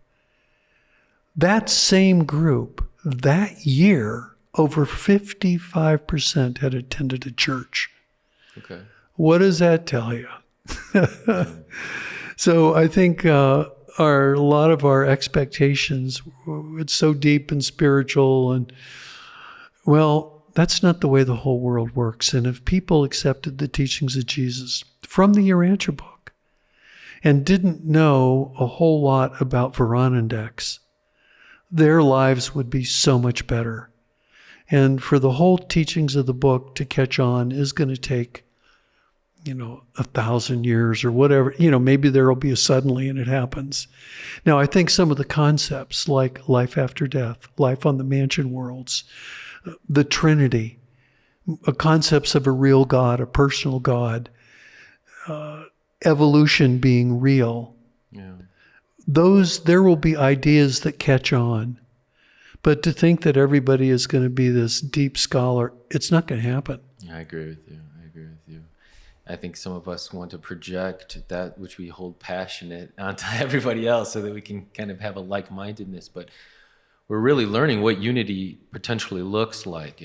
That same group, that year, over 55% had attended a church. Okay. What does that tell you? So I think a lot of our expectations, it's so deep and spiritual, and well, that's not the way the whole world works. And if people accepted the teachings of Jesus from the Urantia Book and didn't know a whole lot about Veron Index, their lives would be so much better. And for the whole teachings of the book to catch on is going to take 1,000 years or whatever. Maybe there will be a suddenly and it happens. Now, I think some of the concepts like life after death, life on the mansion worlds, the Trinity, concepts of a real God, a personal God, evolution being real, there will be ideas that catch on. But to think that everybody is going to be this deep scholar, it's not going to happen. I agree with you. I think some of us want to project that which we hold passionate onto everybody else so that we can kind of have a like-mindedness. But we're really learning what unity potentially looks like.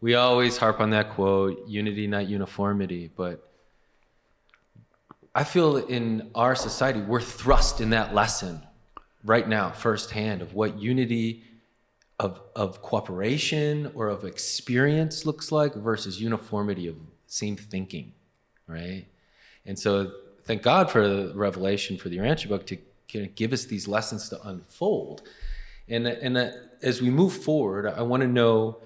We always harp on that quote, unity, not uniformity. But I feel in our society, we're thrust in that lesson right now, firsthand, of what unity of cooperation or of experience looks like versus uniformity of same thinking, right? And so thank God for the revelation for the Urantia Book to kind of give us these lessons to unfold. And as we move forward, I want to know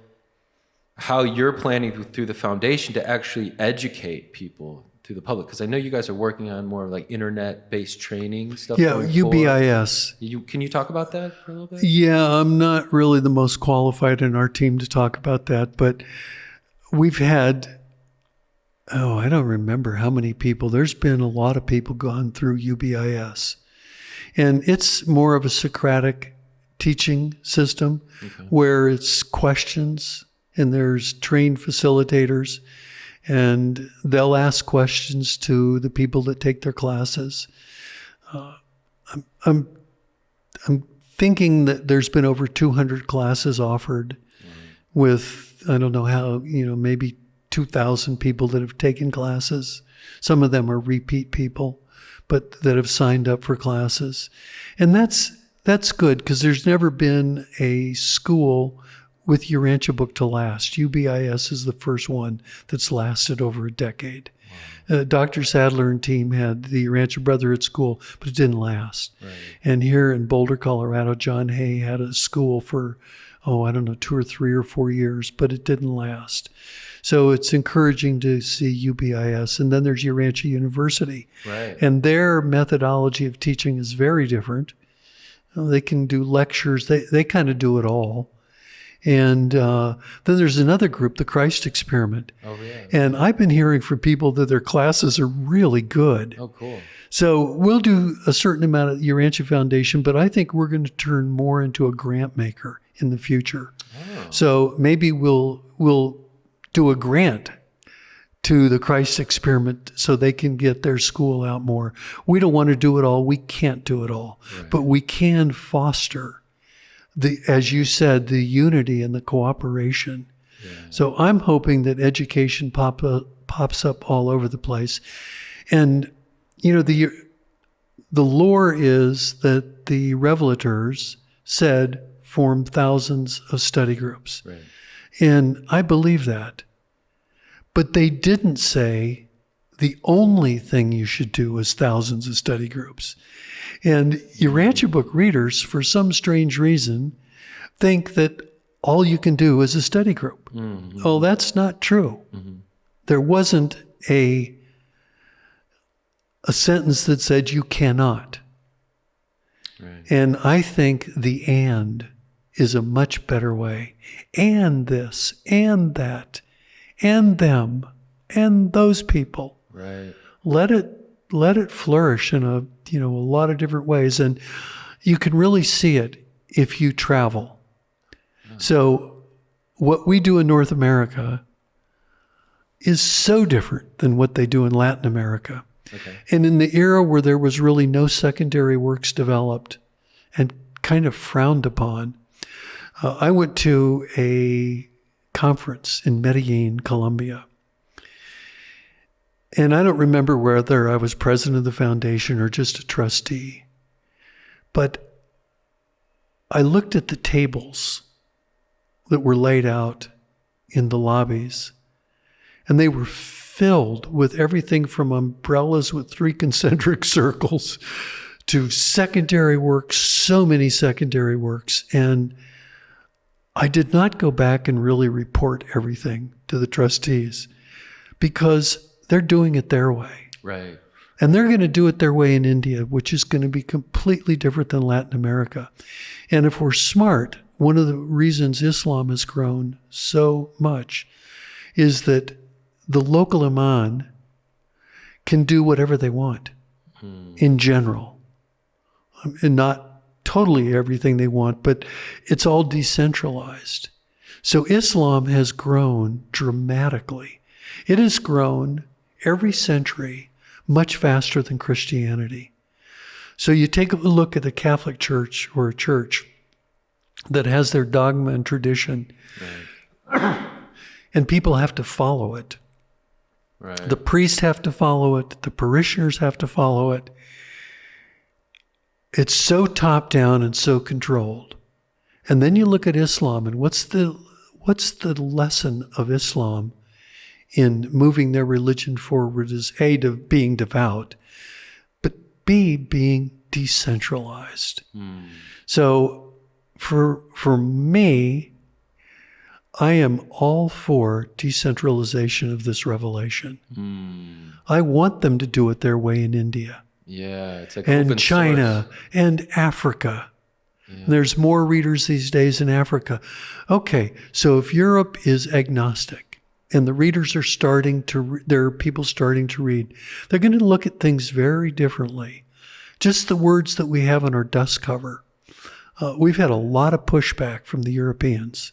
how you're planning through the foundation to actually educate people to the public, because I know you guys are working on more like internet-based training stuff. Yeah, UBIS. Can you talk about that for a little bit? Yeah, I'm not really the most qualified in our team to talk about that, but we've had, I don't remember how many people. There's been a lot of people gone through UBIS. And it's more of a Socratic teaching system where it's questions and there's trained facilitators, and they'll ask questions to the people that take their classes. I'm thinking that there's been over 200 classes offered with, I don't know how, maybe 2,000 people that have taken classes. Some of them are repeat people, but that have signed up for classes. And that's good, because there's never been a school with Urantia Book to last. UBIS is the first one that's lasted over a decade. Wow. Dr. Sadler and team had the Urantia Brotherhood School, but it didn't last. Right. And here in Boulder, Colorado, John Hay had a school for, 2 or 3 or 4 years, but it didn't last. So it's encouraging to see UBIS. And then there's Rancho University. Right. And their methodology of teaching is very different. They can do lectures. They kind of do it all. And then there's another group, the Christ Experiment. Oh, yeah. And I've been hearing from people that their classes are really good. Oh, cool. So we'll do a certain amount at Urantia Foundation, but I think we're going to turn more into a grant maker in the future. Oh. So maybe we'll do a grant to the Christ Experiment so they can get their school out more. We don't want to do it all. We can't do it all. Right. But we can foster as you said, the unity and the cooperation. Yeah. So I'm hoping that education pops up all over the place. And, the lore is that the revelators said form thousands of study groups. Right. And I believe that. But they didn't say the only thing you should do is thousands of study groups. And Urantia Book readers, for some strange reason, think that all you can do is a study group. Mm-hmm. Oh, that's not true. Mm-hmm. There wasn't a sentence that said you cannot. Right. And I think the "and" is a much better way. And this, and that, and them, and those people. Right. Let it flourish in a lot of different ways, and you can really see it if you travel. So what we do in North America is so different than what they do in Latin America. Okay. And in the era where there was really no secondary works developed and kind of frowned upon, I went to a conference in Medellin, Colombia. And I don't remember whether I was president of the foundation or just a trustee. But I looked at the tables that were laid out in the lobbies, and they were filled with everything from umbrellas with 3 concentric circles to secondary works, so many secondary works. And I did not go back and really report everything to the trustees because they're doing it their way. Right. And they're going to do it their way in India, which is going to be completely different than Latin America. And if we're smart, one of the reasons Islam has grown so much is that the local imam can do whatever they want in general. And not totally everything they want, but it's all decentralized. So Islam has grown dramatically. It has grown every century much faster than Christianity. So you take a look at a Catholic church or a church that has their dogma and tradition, Right. and people have to follow it. Right. The priests have to follow it. The parishioners have to follow it. It's so top down and so controlled. And then you look at Islam, and what's the lesson of Islam in moving their religion forward is A, being devout, but B, being decentralized. So for me, I am all for decentralization of this revelation. I want them to do it their way in India. Yeah, it's like And open China source. and Africa. Yeah. There's more readers these days in Africa. Okay, so if Europe is agnostic and the readers are there are people starting to read, they're going to look at things very differently. Just the words that we have on our dust cover. We've had a lot of pushback from the Europeans.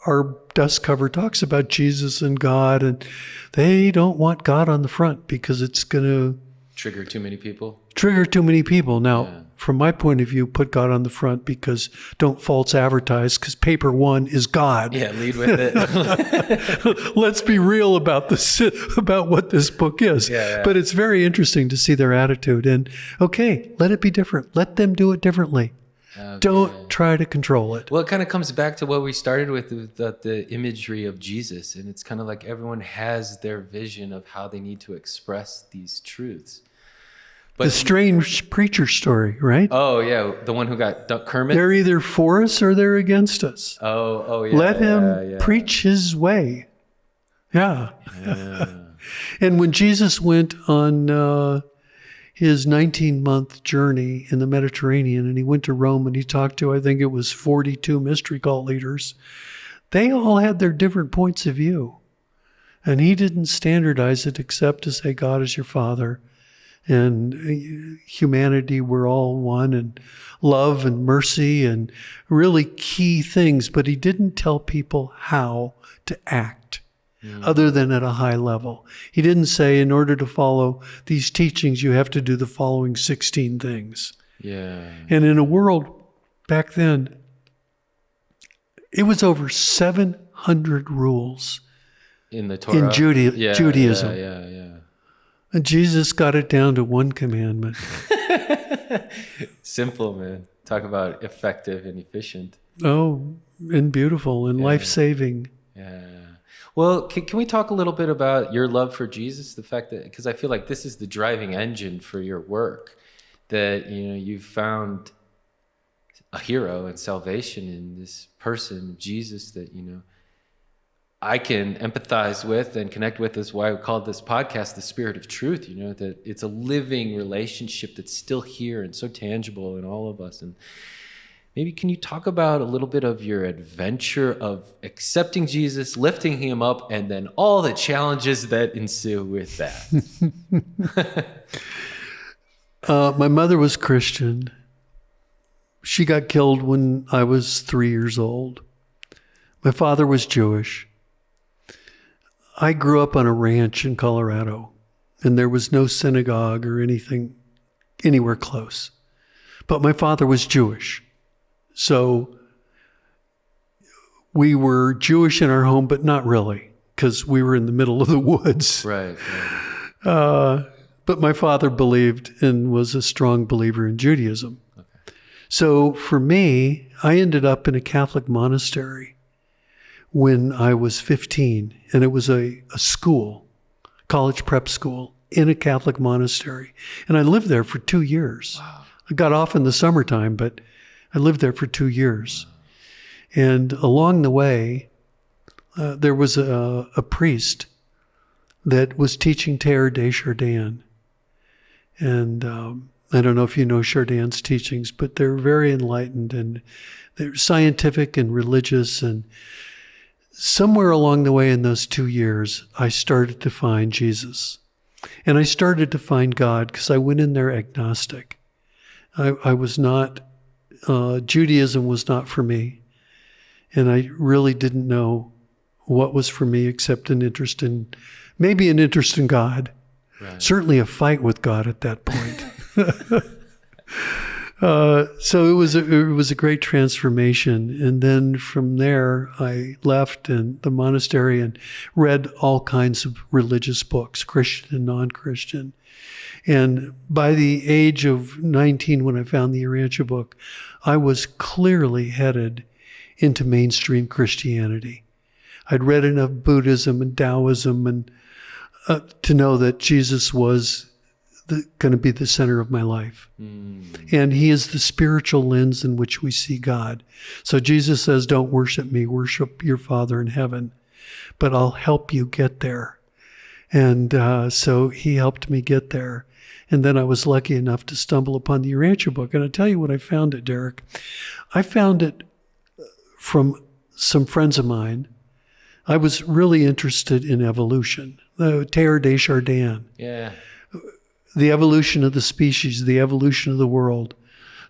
Our dust cover talks about Jesus and God, and they don't want God on the front because it's going to Trigger too many people. Now, from my point of view, put God on the front because don't false advertise because paper one is God. Yeah, lead with it. Let's be real about about what this book is. Yeah. But it's very interesting to see their attitude. And okay, let it be different. Let them do it differently. Okay. Don't try to control it. Well, it kind of comes back to what we started with the imagery of Jesus. And it's kind of like everyone has their vision of how they need to express these truths. But the strange preacher story, right? Oh, yeah. The one who got Kermit? They're either for us or they're against us. Oh, yeah. Let him preach his way. Yeah. And when Jesus went on his 19-month journey in the Mediterranean, and he went to Rome and he talked to, I think it was 42 mystery cult leaders, they all had their different points of view. And he didn't standardize it except to say, God is your Father. And humanity, we're all one, and love and mercy and really key things. But he didn't tell people how to act other than at a high level. He didn't say, in order to follow these teachings, you have to do the following 16 things. Yeah. And in a world back then, it was over 700 rules in the Torah. In Judaism. Yeah. And Jesus got it down to one commandment. Simple, man. Talk about effective and efficient. Oh, and beautiful and life-saving. Yeah. Well, can we talk a little bit about your love for Jesus? The fact that, because I feel like this is the driving engine for your work, that, you've found a hero and salvation in this person, Jesus, that, I can empathize with and connect with is why we call this podcast The Spirit of Truth, that it's a living relationship that's still here and so tangible in all of us. And maybe can you talk about a little bit of your adventure of accepting Jesus, lifting him up, and then all the challenges that ensue with that? My mother was Christian. She got killed when I was 3 years old. My father was Jewish. I grew up on a ranch in Colorado, and there was no synagogue or anything anywhere close. But my father was Jewish. So we were Jewish in our home, but not really, because we were in the middle of the woods. Right. But my father believed and was a strong believer in Judaism. Okay. So for me, I ended up in a Catholic monastery when I was 15, and it was a school, college prep school in a Catholic monastery. And I lived there for 2 years. Wow. I got off in the summertime, but I lived there for 2 years. And along the way, there was a priest that was teaching Teilhard de Chardin. And I don't know if you know Chardin's teachings, but they're very enlightened and they're scientific and religious. And somewhere along the way in those 2 years, I started to find Jesus. And I started to find God because I went in there agnostic. I was not, Judaism was not for me. And I really didn't know what was for me except maybe an interest in God. Right. Certainly a fight with God at that point. So it was a great transformation. And then from there, I left the monastery and read all kinds of religious books, Christian and non-Christian. And by the age of 19, when I found the Urantia Book, I was clearly headed into mainstream Christianity. I'd read enough Buddhism and Taoism and to know that Jesus was going to be the center of my life. And he is the spiritual lens in which we see God. So Jesus says, don't worship me, worship your Father in heaven, but I'll help you get there. And so he helped me get there. And then I was lucky enough to stumble upon the Urantia Book. And I'll tell you what I found it, Derek. I found it from some friends of mine. I was really interested in evolution. Teilhard de Chardin. Yeah. The evolution of the species, the evolution of the world.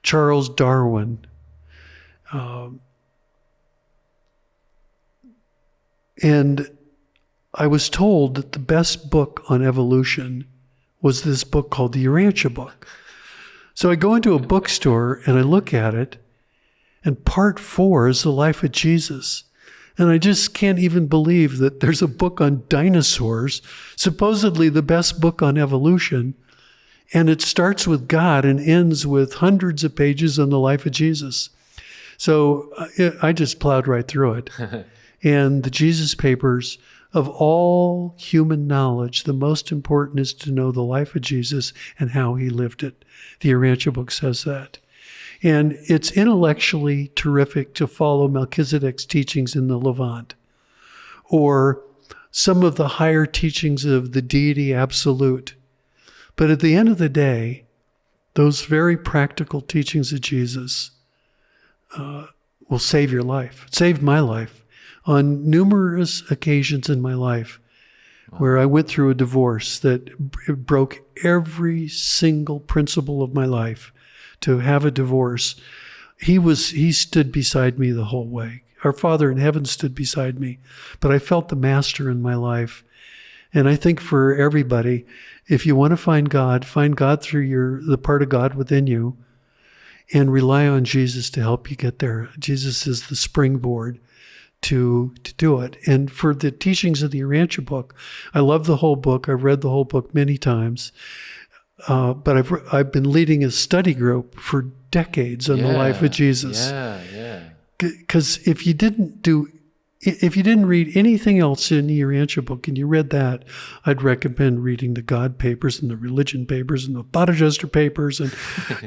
Charles Darwin. And I was told that the best book on evolution was this book called the Urantia Book. So I go into a bookstore and I look at it, and part 4 is the life of Jesus. And I just can't even believe that there's a book on dinosaurs, supposedly the best book on evolution, and it starts with God and ends with hundreds of pages on the life of Jesus. So I just plowed right through it. And the Jesus papers, of all human knowledge, the most important is to know the life of Jesus and how he lived it. The Urantia Book says that. And it's intellectually terrific to follow Melchizedek's teachings in the Levant, or some of the higher teachings of the deity absolute. But at the end of the day, those very practical teachings of Jesus will save your life. It saved my life on numerous occasions in my life where I went through a divorce that broke every single principle of my life. To have a divorce, he stood beside me the whole way. Our Father in heaven stood beside me, but I felt the master in my life. And I think for everybody, if you want to find God through the part of God within you, and rely on Jesus to help you get there. Jesus is the springboard to do it. And for the teachings of the Urantia Book, I love the whole book. I've read the whole book many times. But I've been leading a study group for decades on the life of Jesus. Yeah. Because if you didn't read anything else in the Urantia Book and you read that, I'd recommend reading the God papers and the religion papers and the Thought Adjuster papers. And,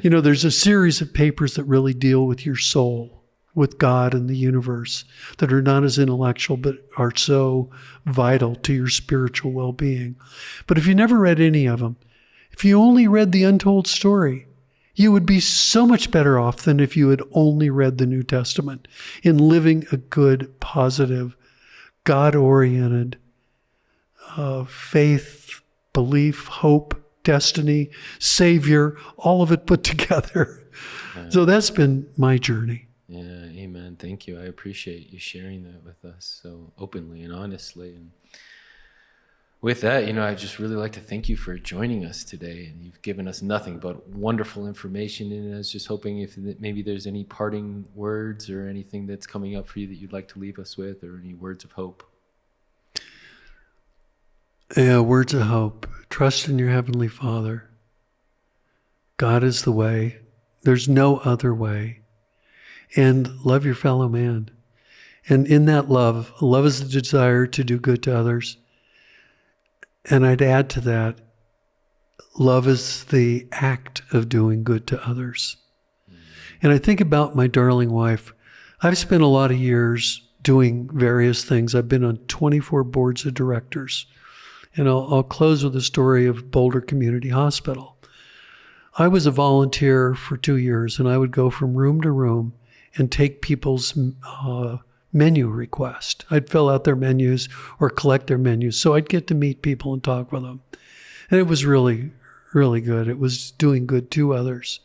there's a series of papers that really deal with your soul, with God and the universe that are not as intellectual but are so vital to your spiritual well-being. But if you never read any of them, if you only read the Untold Story, you would be so much better off than if you had only read the New Testament in living a good, positive, God-oriented faith, belief, hope, destiny, Savior, all of it put together. So that's been my journey. Yeah, amen. Thank you. I appreciate you sharing that with us so openly and honestly. And with that, I'd just really like to thank you for joining us today. And you've given us nothing but wonderful information. And I was just hoping if maybe there's any parting words or anything that's coming up for you that you'd like to leave us with, or any words of hope. Yeah, words of hope. Trust in your Heavenly Father. God is the way. There's no other way. And love your fellow man. And in that love is the desire to do good to others. And I'd add to that, love is the act of doing good to others. And I think about my darling wife. I've spent a lot of years doing various things. I've been on 24 boards of directors. And I'll close with a story of Boulder Community Hospital. I was a volunteer for 2 years, and I would go from room to room and take people's menu request. I'd fill out their menus or collect their menus. So I'd get to meet people and talk with them. And it was really, really good. It was doing good to others.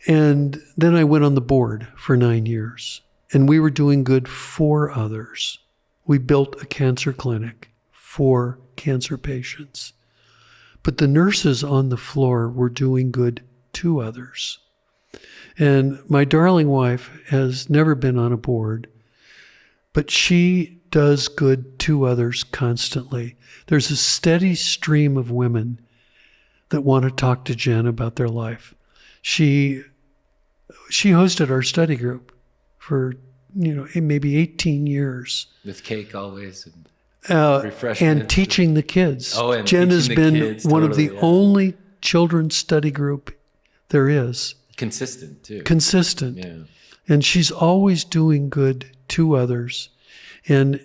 And then I went on the board for 9 years, and we were doing good for others. We built a cancer clinic for cancer patients. But the nurses on the floor were doing good to others. And my darling wife has never been on a board, but she does good to others constantly. There's a steady stream of women that want to talk to Jen about their life. She hosted our study group for, maybe 18 years. With cake always. And teaching the kids. Oh, and Jen has been kids, one of the only children's study group there is. Consistent, too. Consistent. Yeah. And she's always doing good to others. And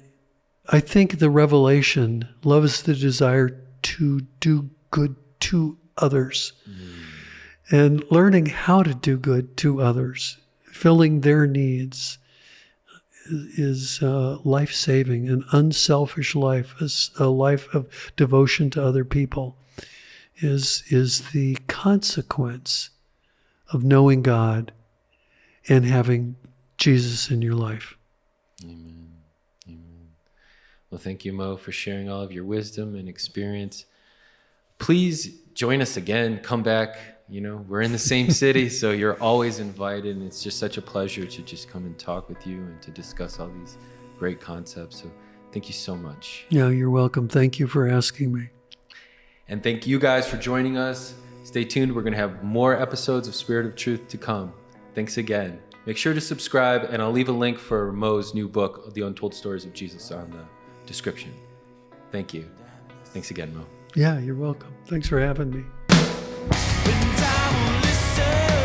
I think the revelation, love is the desire to do good to others. And learning how to do good to others, filling their needs, is life-saving. An unselfish life, a life of devotion to other people, is the consequence of knowing God and having Jesus in your life. Amen. Amen. Well, thank you, Mo, for sharing all of your wisdom and experience. Please join us again. Come back. We're in the same city, so you're always invited. And it's just such a pleasure to just come and talk with you and to discuss all these great concepts. So thank you so much. Yeah, you're welcome. Thank you for asking me. And thank you guys for joining us. Stay tuned. We're going to have more episodes of Spirit of Truth to come. Thanks again. Make sure to subscribe, and I'll leave a link for Mo's new book, The Untold Stories of Jesus, on the description. Thank you. Thanks again, Mo. Yeah, you're welcome. Thanks for having me. Listen.